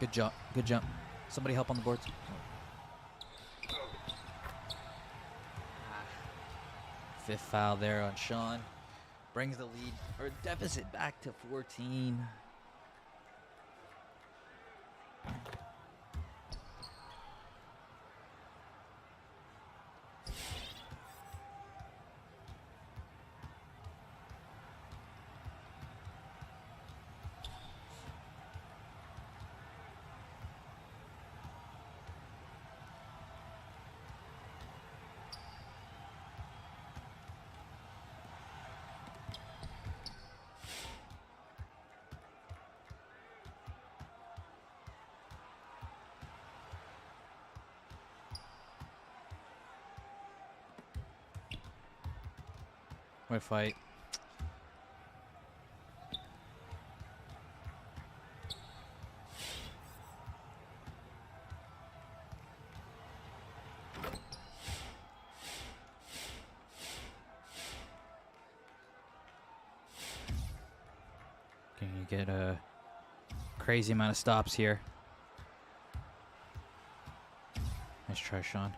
Good jump. Good jump. Somebody help on the boards. Fifth foul there on Sean. Brings the lead or deficit back to 14. What fight? get a crazy amount of stops here. Nice try, Sean.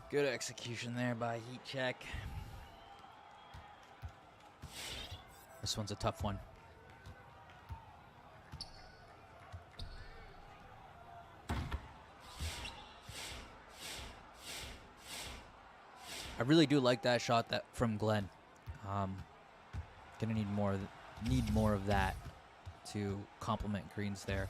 Good execution there by Heat Check. This one's a tough one. I really do like that shot that from Glenn. Gonna need more of that to complement Green's there.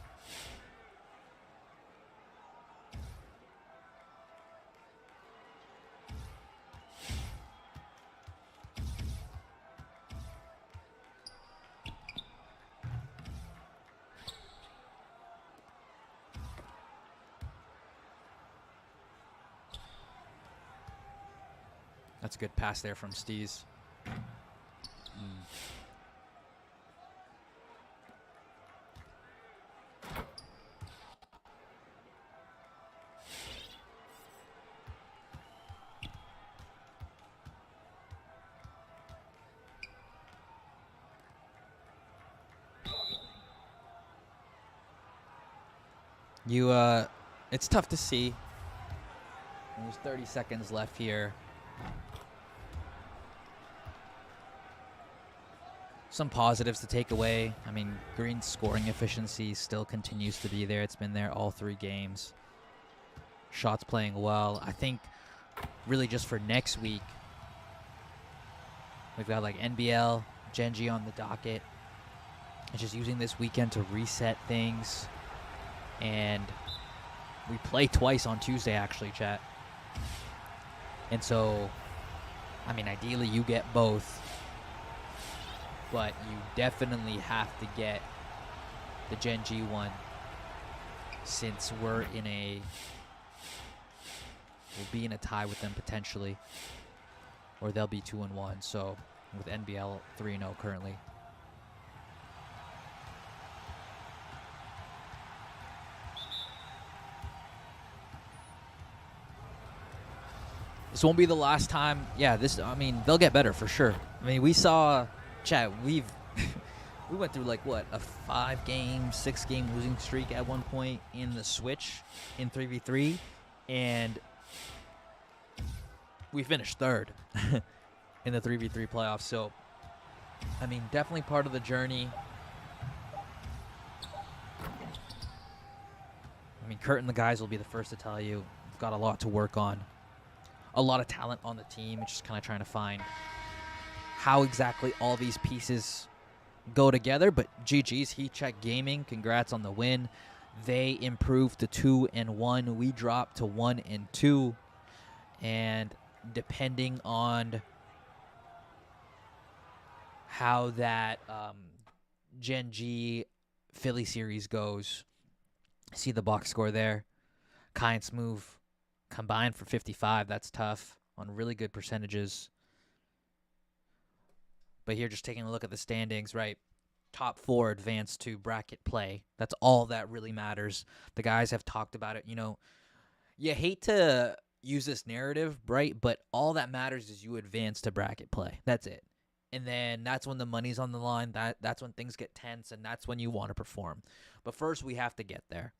That's a good pass there from Steez. It's tough to see. There's 30 seconds left here. Some positives to take away. I mean, Green's scoring efficiency still continues to be there. It's been there all 3 games. Shots playing well. I think really just for next week, we've got like NBL, Genji on the docket. And just using this weekend to reset things. And we play twice on Tuesday, actually, chat. And so, I mean, ideally you get both. But you definitely have to get the Gen G one since we'll be in a tie with them potentially. Or they'll be 2-1. So with NBL 3-0 currently. This won't be the last time. Yeah, they'll get better for sure. I mean, we saw, chat, we went through like what, a 5-game, 6-game losing streak at one point in the Switch in 3v3, and we finished 3rd in the 3v3 playoffs. So, I mean, definitely part of the journey. I mean, Kurt and the guys will be the first to tell you, we've got a lot to work on. A lot of talent on the team. It's just kind of trying to find how exactly all these pieces go together. But GG's Heat Check Gaming, congrats on the win. They improved to 2-1. We dropped to 1-2. And depending on how that Gen G Philly series goes, see the box score there. Kai and Smooth combined for 55. That's tough on really good percentages. But here, just taking a look at the standings, right? Top 4 advance to bracket play. That's all that really matters. The guys have talked about it. You know, you hate to use this narrative, right? But all that matters is you advance to bracket play. That's it. And then that's when the money's on the line. That's when things get tense, and that's when you want to perform. But first, we have to get there.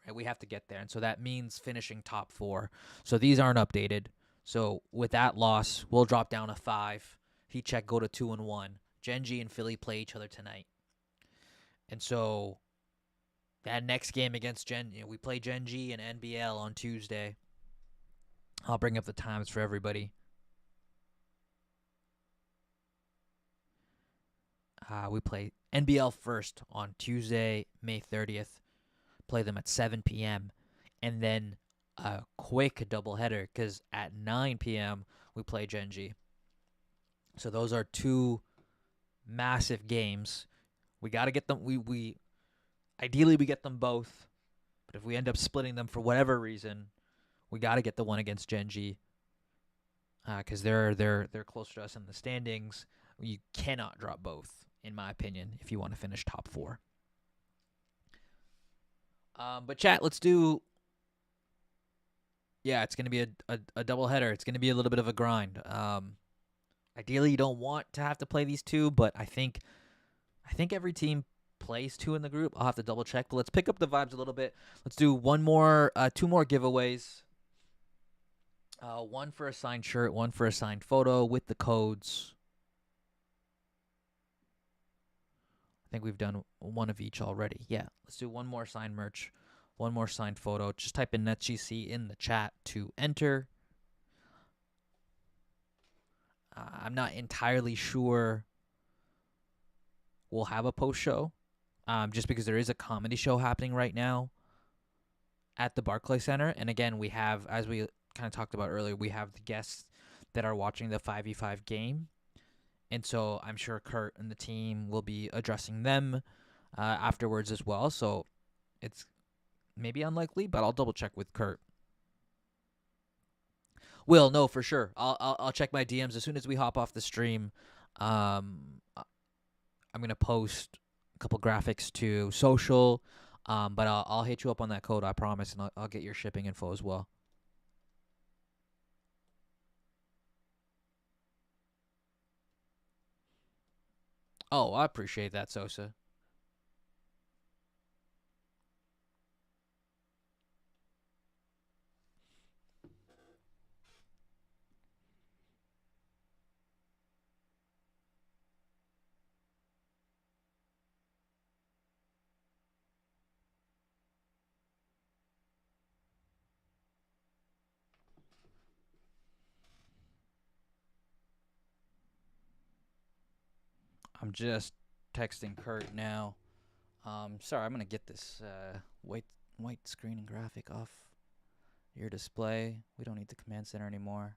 Right, we have to get there, and so that means finishing top 4. So these aren't updated. So with that loss, we'll drop down to 5. Heat Check go to 2-1. Gen G and Philly play each other tonight. And so that next game against we play Gen G and NBL on Tuesday. I'll bring up the times for everybody. We play NBL first on Tuesday, May 30th. Play them at 7 p.m. and then a quick doubleheader because at 9 p.m. we play Gen G. So those are 2 massive games. We got to get them. We ideally we get them both, but if we end up splitting them for whatever reason, we got to get the one against Gen G because they're closer to us in the standings. You cannot drop both, in my opinion, if you want to finish top 4. But chat, let's do. Yeah, it's gonna be a double header. It's gonna be a little bit of a grind. Ideally, you don't want to have to play these two, but I think every team plays two in the group. I'll have to double check, but let's pick up the vibes a little bit. Let's do two more giveaways. One for a signed shirt, one for a signed photo with the codes. I think we've done one of each already. Yeah, let's do one more signed merch, one more signed photo. Just type in NetsGC in the chat to enter. I'm not entirely sure we'll have a post show, just because there is a comedy show happening right now at the Barclays Center. And again, we have, as we kind of talked about earlier, we have the guests that are watching the 5v5 game. And so I'm sure Kurt and the team will be addressing them afterwards as well. So it's maybe unlikely, but I'll double check with Kurt. Will, no, for sure. I'll check my DMs as soon as we hop off the stream. I'm gonna post a couple graphics to social, but I'll hit you up on that code, I promise, and I'll get your shipping info as well. Oh, I appreciate that, Sosa. I'm just texting Kurt now. Sorry, I'm gonna get this white screen and graphic off your display. We don't need the command center anymore.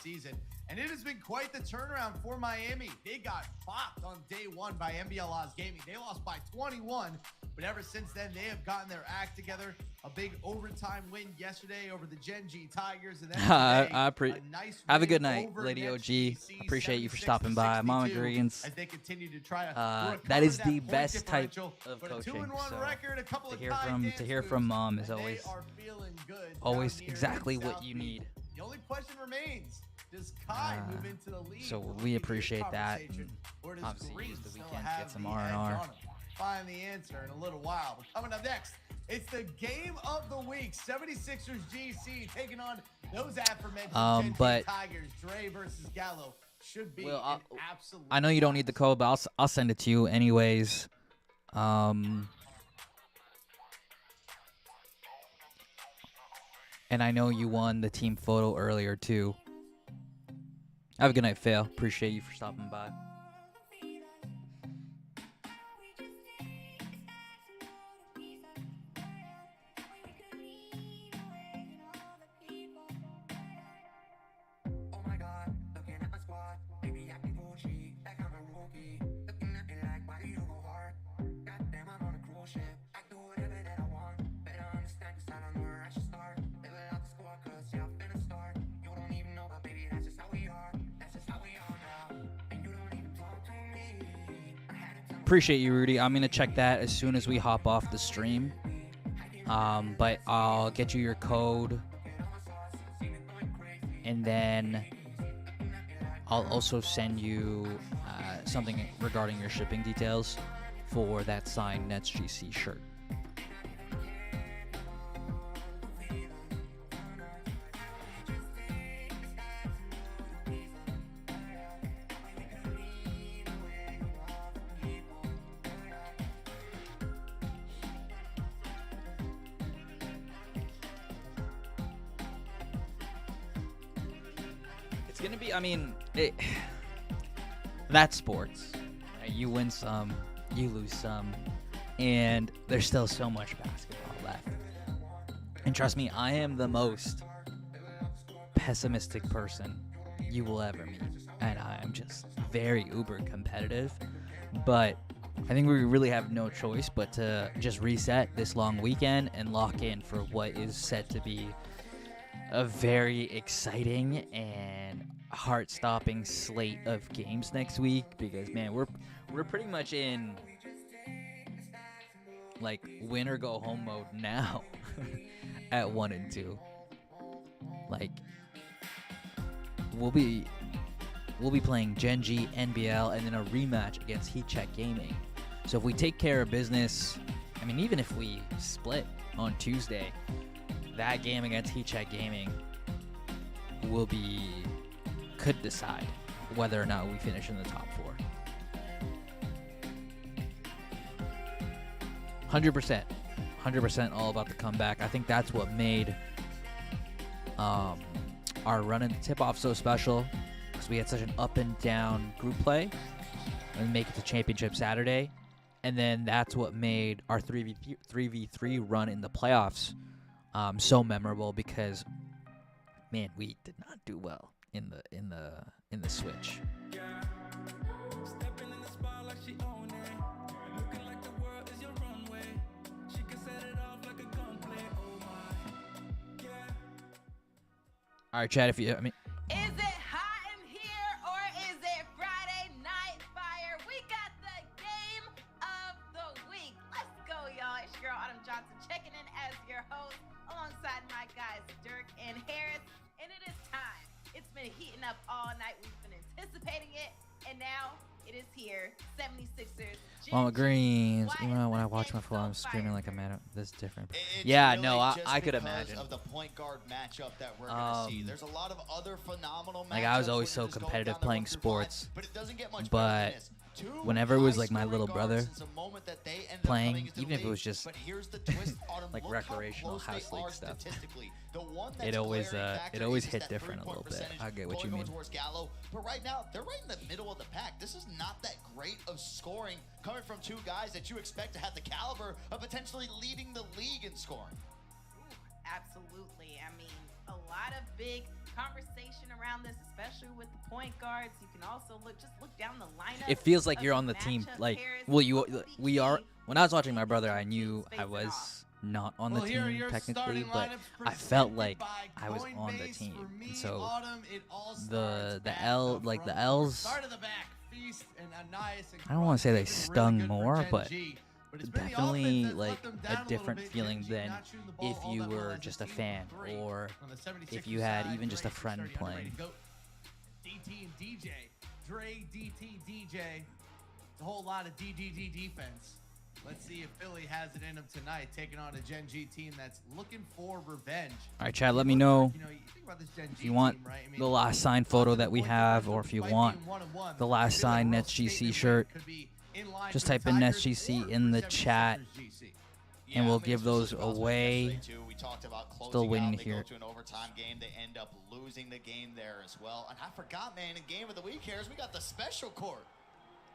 Season, and it has been quite the turnaround for Miami. They got bopped on day one by NBLA's Gaming. They lost by 21, but ever since then they have gotten their act together. A big overtime win yesterday over the Gen G Tigers, and then have a good night, Lady OG. Appreciate you for stopping by. Mama Greens. As they continue to try to that is the best type of but coaching. So Record, to hear from mom is always exactly what you need. The only question remains, does Kai move into the league? So we appreciate that. Obviously, use the weekend to get some R&R. Find the answer in a little while. But coming up next, it's the game of the week. 76ers GC taking on those aforementioned Tigers. Dre versus Gallo should be an absolute. I know you don't need the code, but I'll send it to you anyways. And I know you won the team photo earlier, too. Have a good night, Fail. Appreciate you for stopping by. Appreciate you, Rudy. I'm going to check that as soon as we hop off the stream. But I'll get you your code. And then I'll also send you something regarding your shipping details for that signed NetsGC shirt. That's sports. You win some, you lose some, and there's still so much basketball left. And trust me, I am the most pessimistic person you will ever meet, and I am just very uber competitive. But I think we really have no choice but to just reset this long weekend and lock in for what is set to be a very exciting and heart-stopping slate of games next week, because man, we're pretty much in like win or go home mode now at 1-2. Like we'll be playing Gen G, NBL, and then a rematch against Heat Check Gaming. So if we take care of business, I mean, even if we split on Tuesday, that game against Heat Check Gaming could decide whether or not we finish in the top 4. 100% all about the comeback. I think that's what made our run in the tip-off so special, because we had such an up and down group play and make it to championship Saturday. And then that's what made our 3v3 run in the playoffs so memorable, because man, we did not do well in the switch. All right, Chad, Is it hot in here or is it Friday Night Fire? We got the game of the week. Let's go, y'all. It's your girl, Autumn Johnson, checking in as your host alongside my guys, Dirk and Harris. And it is time. It's been heating up all night. We've been anticipating it. And now it is here. 76ers. Mama Greens. Even though when I watch my phone, I'm screaming like a man. That's different. It's Yeah, really no, just I could because imagine. of the point guard matchup that we're gonna see. There's a lot of other phenomenal matchups. Like, I was always where so you're just going competitive down the playing 1 through 5, sports, but it doesn't get much better but than this. Two whenever it was like my high-scoring little guards brother since the moment that they ended up playing, coming into the even if it league. was just But here's the twist, Autumn, like look how recreational close they house league are stuff. statistically. The one that's It always glaring factor it always is hit that different a three-point little bit. percentage I get what you going mean. towards Gallo, but right now they're right in the middle of the pack. This is not that great of scoring coming from two guys that you expect to have the caliber of potentially leading the league in scoring. Absolutely. I mean, a lot of big conversation around this, especially with the point guards. You can also look down the lineup. It feels like of you're the on the team. matchup Like, pairs. well, What will be we key are. When I was watching my is brother, the I knew teams I facing was off. not on the Well, here are team your technically, starting but lineups I felt presented like by I was on the Coinbase. team. For me, And so Autumn, it all the starts at L the like the front. L's. Start of the back, Feast and Anais and I don't want to say they Crosby have been stung really good for more, Gen but G, it's been the definitely offense that's like let them down a little different bit. feeling Gen G than not shooting the ball if all you that well were as a just a team fan, from three. or On the 76ers if you had side, even just a Dre, friend Superstar, playing. underrated GOAT. DT and DJ. Dre, DT, DJ. It's a whole lot of DDD defense. Let's see if Philly has it in them tonight, taking on a Gen G team that's looking for revenge. All right, Chad, let me know You know, you think about this Gen if G you want team, right? I mean, the last signed photo that we have, or if you want the last signed NetsGC shirt. Just type in NetsGC in the chat, and we'll give those away. We talked about closing Still waiting out. to They hear go it. to an overtime game. They end up losing the game there as well. And I forgot, man, in Game of the Week, Harris, we got the special court.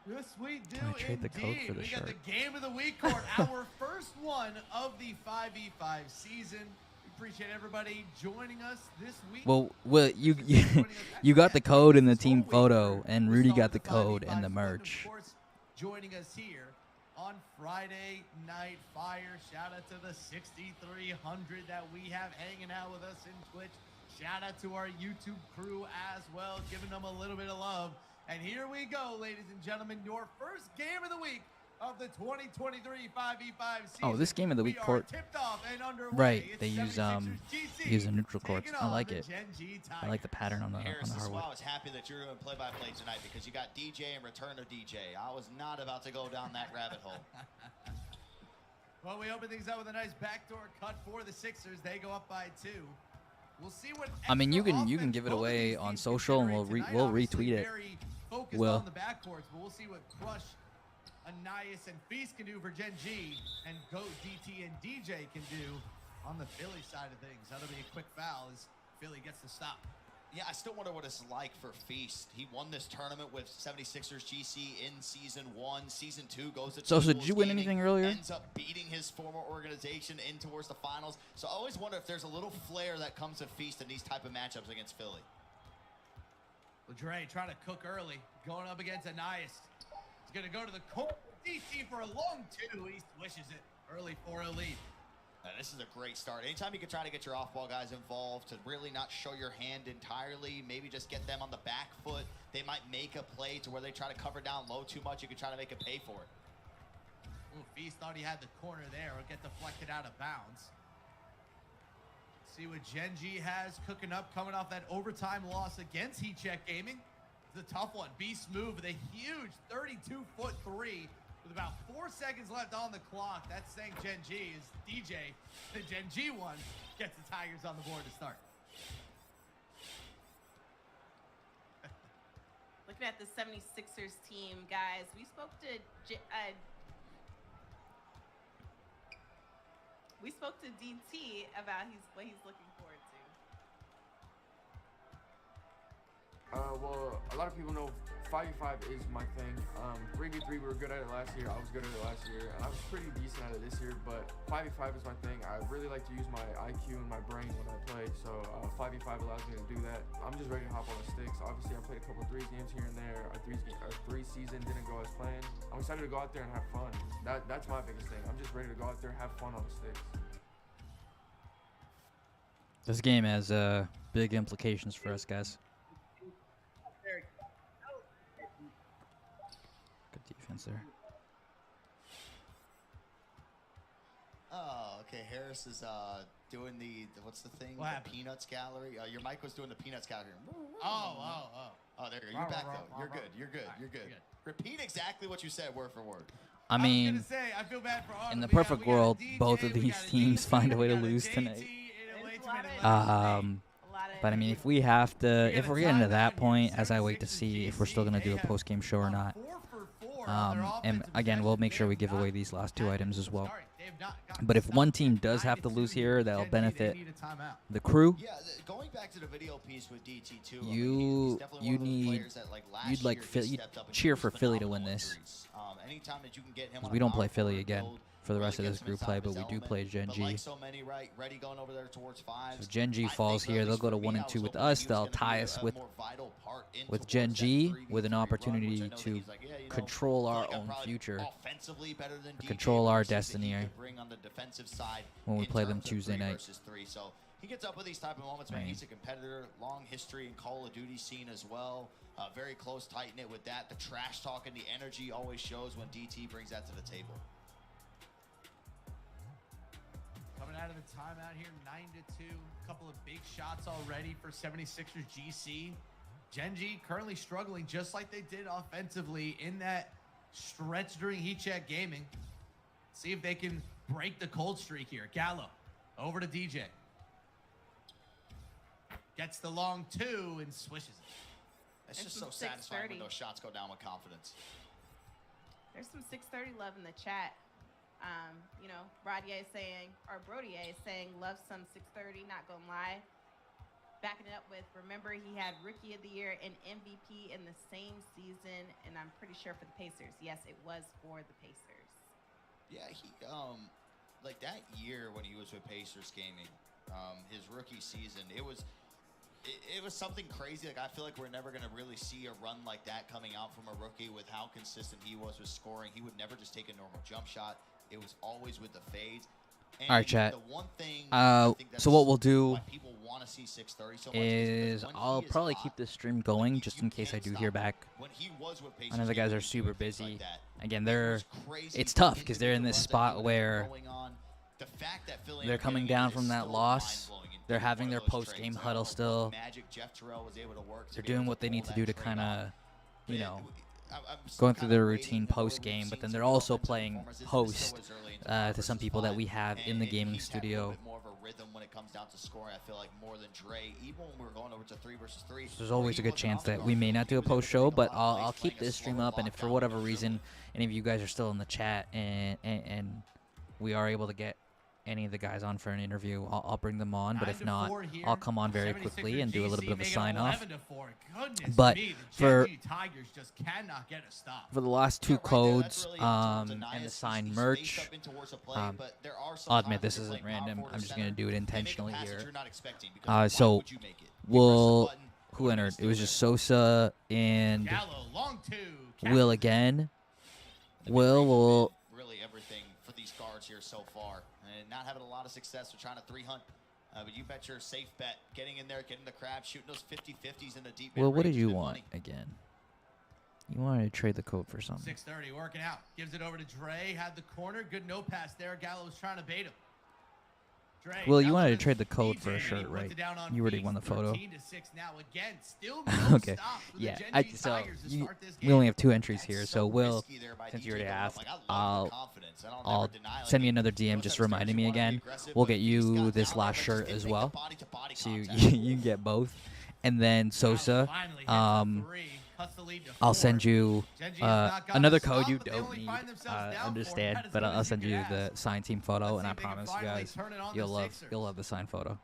Yes, we do. Can I trade the code indeed. for the we shirt? got the Game of the Week court, our first one of the 5v5 season. We appreciate everybody joining us this week. Well, you got the code in the team photo, and Rudy got the code and the merch. Of course, joining us here on Friday Night Fire. Shout out to the 6,300 that we have hanging out with us in Twitch. Shout out to our YouTube crew as well, giving them a little bit of love. And here we go, ladies and gentlemen, your first game of the week of the 2023 5v5 season. Oh, this game of the week We are court. tipped off and underway. Right, It's they use 76ers GC use a neutral court. taking I on like the it. Gen G I like the pattern on the Harris, this is hardwood. why I was happy that you're doing play-by-play tonight, because you got DJ and return of DJ. I was not about to go down that rabbit hole. Well, we open things up with a nice backdoor cut for the Sixers. They go up by 2. We'll see what. I mean, you extra can offense give it both of away these on teams social, and can we'll generate tonight. we'll Obviously, retweet it. very focused Will. on the backcourts, but we'll see what Crush, Anais, and Feast can do for Gen G, and Goat, DT, and DJ can do on the Philly side of things. That'll be a quick foul as Philly gets the stop. Yeah, I still wonder what it's like for Feast. He won this tournament with 76ers GC in Season 1. Season 2 goes to So, T-Wolves did you win Gaming, anything earlier? Ends up beating his former organization in towards the finals. So I always wonder if there's a little flair that comes to Feast in these type of matchups against Philly. Well, Dre trying to cook early, going up against Anais. He's going to go to the court. DC for a long 2. He swishes it early for a lead. This is a great start. Anytime you can try to get your off-ball guys involved to really not show your hand entirely, maybe just get them on the back foot. They might make a play to where they try to cover down low too much. You can try to make a pay for it. Ooh, Feast thought he had the corner there. Or get deflected out of bounds. See what Gen G has cooking up, coming off that overtime loss against Heat Check Gaming. It's a tough one. Beast move with a huge 32-foot three with about 4 seconds left on the clock. That's saying Gen G is DJ. The Gen G one gets the Tigers on the board to start. Looking at the 76ers team, guys, we spoke to DT about what he's looking forward to. Well, a lot of people know 5v5 is my thing. 3v3, we were good at it last year. I was good at it last year, and I was pretty decent at it this year, but 5v5 is my thing. I really like to use my IQ and my brain when I play, so 5v5 allows me to do that. I'm just ready to hop on the sticks. Obviously, I played a couple of threes games here and there. Our three season didn't go as planned. I'm excited to go out there and have fun. That's my biggest thing. I'm just ready to go out there and have fun on the sticks. This game has big implications for us, guys. Good defense there. Oh, okay. Harris is doing what's the thing? What the happened? Peanuts gallery. Your mic was doing the Peanuts gallery. Oh. Oh, there you go. You're back though. You're good. You're good. You're good. Repeat exactly what you said, word for word. I mean, was gonna say, I feel bad for Autumn. in the We got- perfect we got a world, DJ, both of we these got a teams DC, find a way we to got lose JT, tonight. and a way There's too a many lot left. But I mean, if we have to, if we're getting to that point, as I wait to see if we're still gonna do a post game show or not. 4 for 4 on their And offensive again, we'll possessions. make sure They we have give away not these last two had items to as well. start. They have not gotten But if stopped. one team does have to 9-2 lose here, that'll Gen G, they benefit need a timeout. the crew. Yeah, going back to the video piece with DT too. You- he's definitely you one of those need- players that, like, last you'd like year, he Philly- you'd stepped up and cheer was for Philly to win phenomenal this. in threes. Anytime that you can get him 'Cause on we a don't play power Philly forward again build, for the really rest of gets this him group inside play, of but his we do element. play Gen But G. like so many, right, ready going over there towards fives. So Gen G I falls think, here. at They'll least go to for me, 1 I and was 2 with hoping us. he was They'll gonna be tie a us with more vital part in Gen towards that G 3v3 with an run, opportunity which I know that to he's like, yeah, you know, control I our feel like I'm own probably future, offensively better than DJ, control but our there's things that destiny he here could bring on the defensive side when we in play them terms of Tuesday 3 night. versus 3. So he gets up with these type of moments, man. Right. He's a competitor, long history in Call of Duty scene as well. Very close, tight knit with that. The trash talk and the energy always shows when DT brings that to the table. Coming out of the timeout here, 9-2. A couple of big shots already for 76ers GC. Gen G currently struggling just like they did offensively in that stretch during Heat Check Gaming. See if they can break the cold streak here. Gallo over to DJ. Gets the long 2 and swishes it. It's There's just some so satisfying when 6:30. those shots go down with confidence. There's some 6:30 love in the chat. Brodier saying, or Brodier saying, love some 6:30, not gonna lie. Backing it up with, remember he had Rookie of the Year and MVP in the same season, and I'm pretty sure for the Pacers. Yes, it was for the Pacers. Yeah, he like that year when he was with Pacers Gaming, his rookie season, it was something crazy. Like, I feel like we're never gonna really see a run like that coming out from a rookie with how consistent he was with scoring. He would never just take a normal jump shot. It was always with the fades. And All right, chat. The one thing I think that's So what we'll do why people want to see 630 so much is because when I'll he is probably hot, keep this stream going you just in case I can't do stop hear him. back. When he was with I know Pacers the guys Gaming, are he super doing things busy. like that. Again, It was crazy it's tough the because they're in this individual runs spot that he would where have going on. The fact that Philly they're ended up coming getting down it from is that still loss. mind-blowing. And They're one having of their those post-game trades, I huddle don't know what still. Magic Jeff Terrell was able to work to They're be able doing what they pull need to that do to trade kind off. of, you know, I'm still going through kinda their waiting routine before post game, we've but seen then some they're also offensive playing performances. This is host still as early into to versus some people that five. we have in the And gaming he's had a little studio. bit more of a rhythm when it comes down to scoring. I feel like more than Dre, even when we were going over to 3 versus 3. So there's always a good chance that we may not do a post show, but I'll keep this stream up, and if for whatever reason any of you guys are still in the chat and we are able to get any of the guys on for an interview, I'll bring them on, but if not, 9-4 here. I'll come on very 76ers quickly and do a little bit of a making it sign off. 11-4. Goodness But me, the for- Gen G Tigers just cannot get a stop. For the last two Yeah, right there, codes that's really up to and Denias. the signed He's merch, spaced up in towards a play, but there are some I'll admit times this when you're isn't playing power random. forward or I'm just going to center, do it they make a intentionally pass that here. you're not expecting, because why So would you make it? You press the we'll button, who you're entered? It still was there. just Sosa and Gallo, long 2. Will again. The Will mid-range will has been really everything for these guards here so far, and not having a lot of success. They're trying to 3-hunt, but you bet your safe bet getting in there, getting the crab, shooting those 50-50s in the deep. Will. What did mid-range, you good want money. again? You wanted to trade the code for something. 6:30 working out. Gives it over to Dre. Had the corner. Good no pass there. Gallo was trying to bait him. Dre, Well, you now wanted to with trade the code DJ, for a and he shirt, puts right? it down on You already Feast. won the photo. 13-6 now again. Still no Okay. stops for the Yeah. Gen G So Tigers to start this we game. only have 2 entries That's here, so so Will, risky there by since DJ you already going up. asked, Like, I love the I'll confidence, and I'll I'll never deny, like, send you another DM those just types of reminding stars, me you wanna be again. aggressive, We'll but get Feast you got this down last there, shirt just as make well, the body-to-body so you, contact. you can get both. And then Sosa, Finally hits the three. Cuts the lead to I'll 4. send you Gen G has not gotten another a code stop, you but they don't only need, find themselves down understand, 4. About as but good I'll as send you you could the ask. signed team photo, Let's and see I if they can promise you finally guys, turn it on you'll the love Sixers. the signed photo.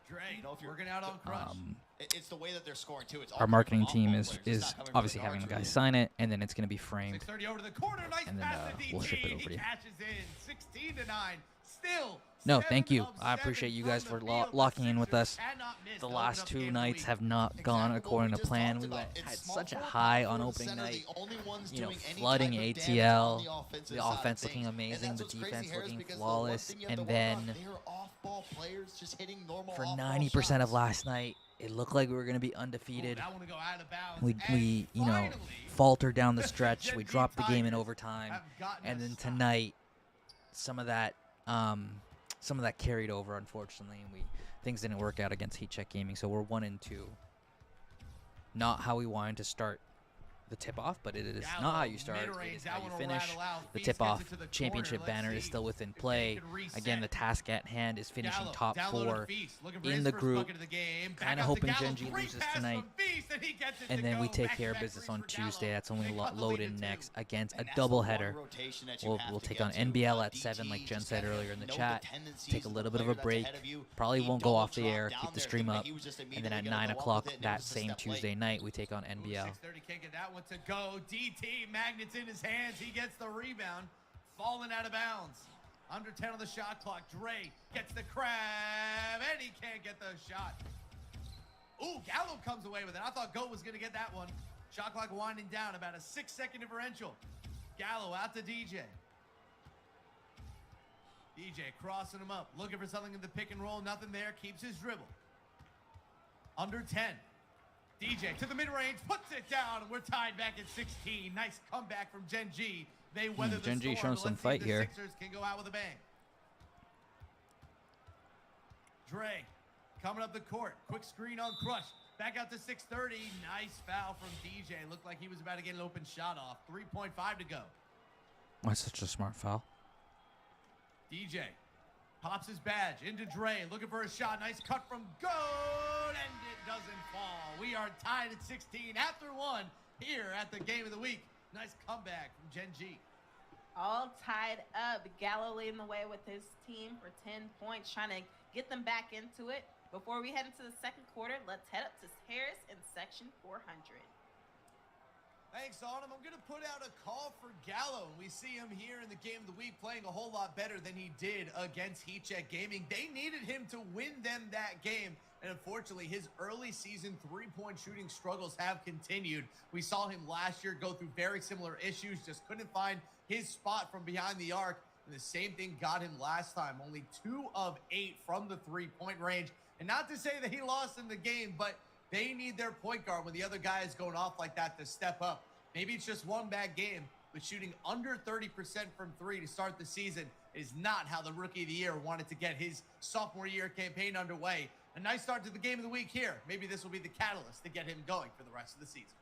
Dre You know, if you're- working out on Crush. It's the way that they're scoring too. It's all Our coming marketing from team off-ball is players. It's not coming from obviously the having the guards guys really. sign it, and then it's going to be framed. 6:30 over the corner. Nice And then, pass to DT. we'll ship it over to He you. cashes in. 16-9. Still. No, 7 thank you. of I 7 appreciate you from guys the for field. The locking in with us. Sixers cannot miss The to last open up the 2 game of the nights week. have not gone Exactly what according we to just plan. talked We about. had It's such a small high forward, on power opening center, night. the only ones You know, doing any flooding type of damage ATL, on the offensive the side of offense things. looking amazing, And the that's what's defense crazy, Harris, looking because the one flawless, thing you have and to work on, then they are off-ball players just hitting normal for off-ball 90% of shots. last night, it looked like we were going to be Ooh, undefeated. that one to go out of bounds. We And finally, faltered down the stretch. Gen We G dropped the game in Tigers overtime, have gotten and a then stop. tonight, some of that carried over, unfortunately, and things didn't work out against Heat Check Gaming. So we're 1-2. Not how we wanted to start the tip-off, but it is not how you start. It is how you finish. The tip-off championship banner is still within play. Again, the task at hand is finishing top 4 in the group. Kind of hoping Gen G loses tonight. And then we take care of business on Tuesday. That's only loaded next against a doubleheader. We'll take on NBL at 7, like Jen said earlier in the chat. Take a little bit of a break. Probably won't go off the air. Keep the stream up. And then at 9 o'clock that same Tuesday night, we take on NBL. 6:30 can't get that one to go. DT, magnets in his hands. He gets the rebound. Falling out of bounds. Under 10 on the shot clock. Dre gets the crab, and he can't get the shot. Ooh, Gallo comes away with it. I thought Goat was going to get that one. Shot clock winding down. About a 6-second differential. Gallo out to DJ. DJ crossing him up. Looking for something in the pick and roll. Nothing there. Keeps his dribble. Under 10. DJ to the mid-range, puts it down, and we're tied back at 16. Nice comeback from Gen G. They weather the Gen G storm. showing some Let's see if fight the here. Sixers can go out with a bang. Dre coming up the court. Quick screen on Crush. Back out to 6:30. Nice foul from DJ. Looked like he was about to get an open shot off. 3.5 to go. Why such a smart foul? DJ pops his badge into Dre, looking for a shot. Nice cut from Goat, and it doesn't fall. We are tied at 16 after 1 here at the game of the week. Nice comeback from Gen G. All tied up. Gallo leading the way with his team for 10 points, trying to get them back into it. Before we head into the second quarter, let's head up to Harris in section 400. Thanks, Autumn. I'm going to put out a call for Gallo. We see him here in the game of the week playing a whole lot better than he did against Heat Check Gaming. They needed him to win them that game. And unfortunately, his early season three-point shooting struggles have continued. We saw him last year go through very similar issues, just couldn't find his spot from behind the arc. And the same thing got him last time. Only 2 of 8 from the three-point range. And not to say that he lost in the game, but they need their point guard when the other guy is going off like that to step up. Maybe it's just one bad game, but shooting under 30% from 3 to start the season is not how the Rookie of the Year wanted to get his sophomore year campaign underway. A nice start to the game of the week here. Maybe this will be the catalyst to get him going for the rest of the season.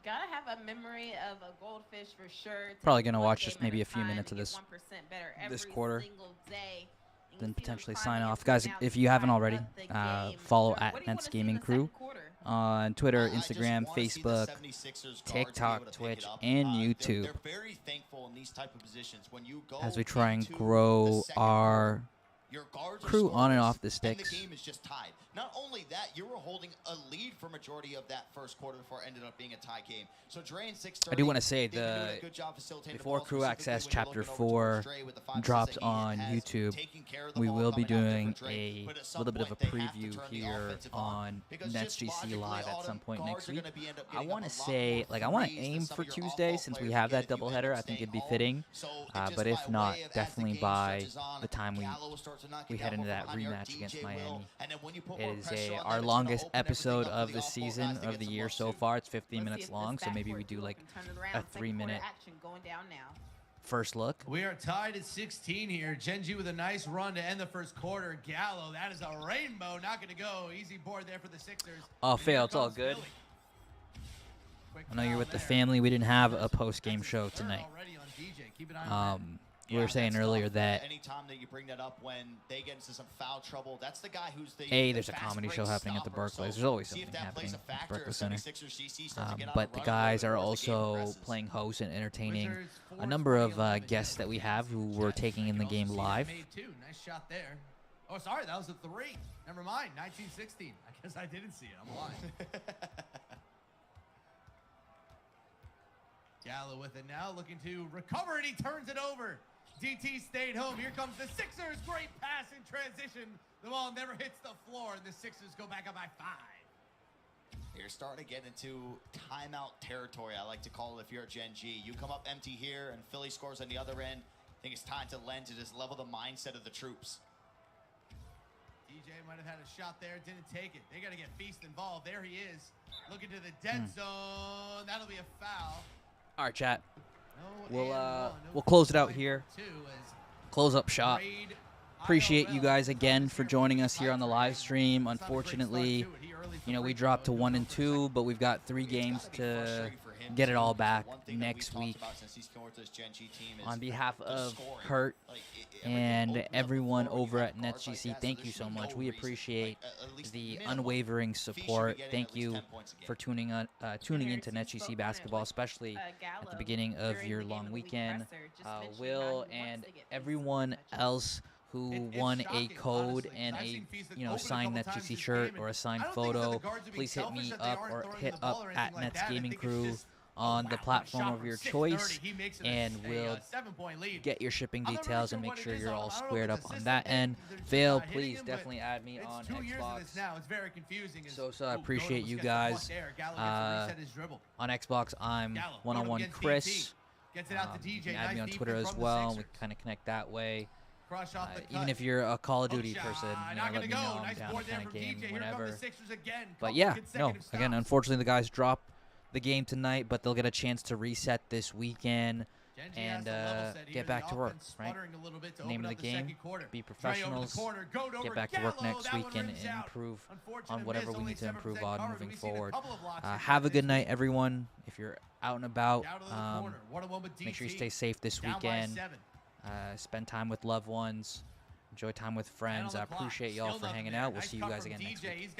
Gotta have a memory of a goldfish for sure. Probably Take gonna one watch game just maybe at a few time minutes of and this- get 1% better this every quarter. single day. And Then you see them potentially climbing sign off. into Guys, now if you haven't tied already, up the game. follow What at do you wanna Nets see in Gaming the Crew second quarter? on Twitter, I just Instagram, wanna see the Facebook, 76ers guards be TikTok, able to pick Twitch, it up. and They're YouTube very thankful in these type of positions when you go as we try and into the grow second our quarter. Your guards are crew on and scoreless, off the sticks. And the game is just tied. Not only that, you were holding a lead for majority of that first quarter before it ended up being a tie game. So Dre and 6:30. I do want to say they've been doing a good job facilitating the before ball, Crew specifically Access when you're Chapter looking over 4 towards Dre with the 5 drops assists that he on has, YouTube, taking care of the we ball will be coming out there doing for Dre. a But at some little bit of a point, they have to preview turn the here offensive on because just NetsGC logically, Live at Autumn, some point guards next are week. gonna be end up I getting want to up a lot say, more like, I want to threes than aim some for of your Tuesday off-ball since we players have get that if you end doubleheader. up I think it'd be staying home. fitting. So it But just if by not, way of as the definitely game by stretches on, the time we Gallo will start we head into that rematch against Miami. It is our longest episode of the season, of the year so far. It's 15 minutes long, so maybe we do like a 3-minute first look. We are tied at 16 here. Genji with a nice run to end the first quarter. Gallo, that is a rainbow. Not going to go. Easy board there for the Sixers. Oh, Fail, it's all good. I know you're with the family. We didn't have a post-game show tonight. We were saying earlier that anytime that you bring that up when they get into some foul trouble, that's the guy who's the there's a comedy show happening at the Barclays. There's always something happening at the Barclays Center. But the guys are also playing host and entertaining a number of guests that we have who were taking in the game live. Nice shot there. Oh, sorry, that was a 3. Never mind, 1916. I guess I didn't see it. I'm lying. Gallo with it now, looking to recover, and he turns it over. DT stayed home. Here comes the Sixers. Great pass in transition. The ball never hits the floor, and the Sixers go back up by 5. You're starting to get into timeout territory, I like to call it, if you're at Gen G. You come up empty here, and Philly scores on the other end. I think it's time to lend to just level the mindset of the troops. DJ might have had a shot there, didn't take it. They got to get Feast involved. There he is, looking to the dead zone. That'll be a foul. All right, chat. We'll close it out here. Close up shop. Appreciate you guys again for joining us here on the live stream. Unfortunately, we dropped to 1 and 2, but we've got 3 games to get it all back next week. On behalf of Kurt and everyone over at NetsGC, thank you so much. We appreciate the unwavering support. Thank you for tuning into NetsGC basketball, especially at the beginning of your long weekend. Will and everyone else who won a code and a signed NetsGC shirt or a signed photo, please hit me up or hit up at Nets Gaming Crew on the platform of your choice, and we'll get your shipping details and make sure you're all squared up on that end. Vale, please definitely add me on Xbox. So I appreciate you guys. On Xbox, I'm one-on-one Chris. You can add me on Twitter as well. We kind of connect that way. Even if you're a Call of Duty person, let me know. I'm down to kind of game whenever. But yeah, again, unfortunately the guys dropped the game tonight, but they'll get a chance to reset this weekend and get back to work, right? Name of the game, be professionals, get back to work next week and improve on whatever we need to improve on moving forward. Have a good night, everyone. If you're out and about, make sure you stay safe this weekend. Spend time with loved ones. Enjoy time with friends. I appreciate y'all for hanging out. We'll see you guys again next week.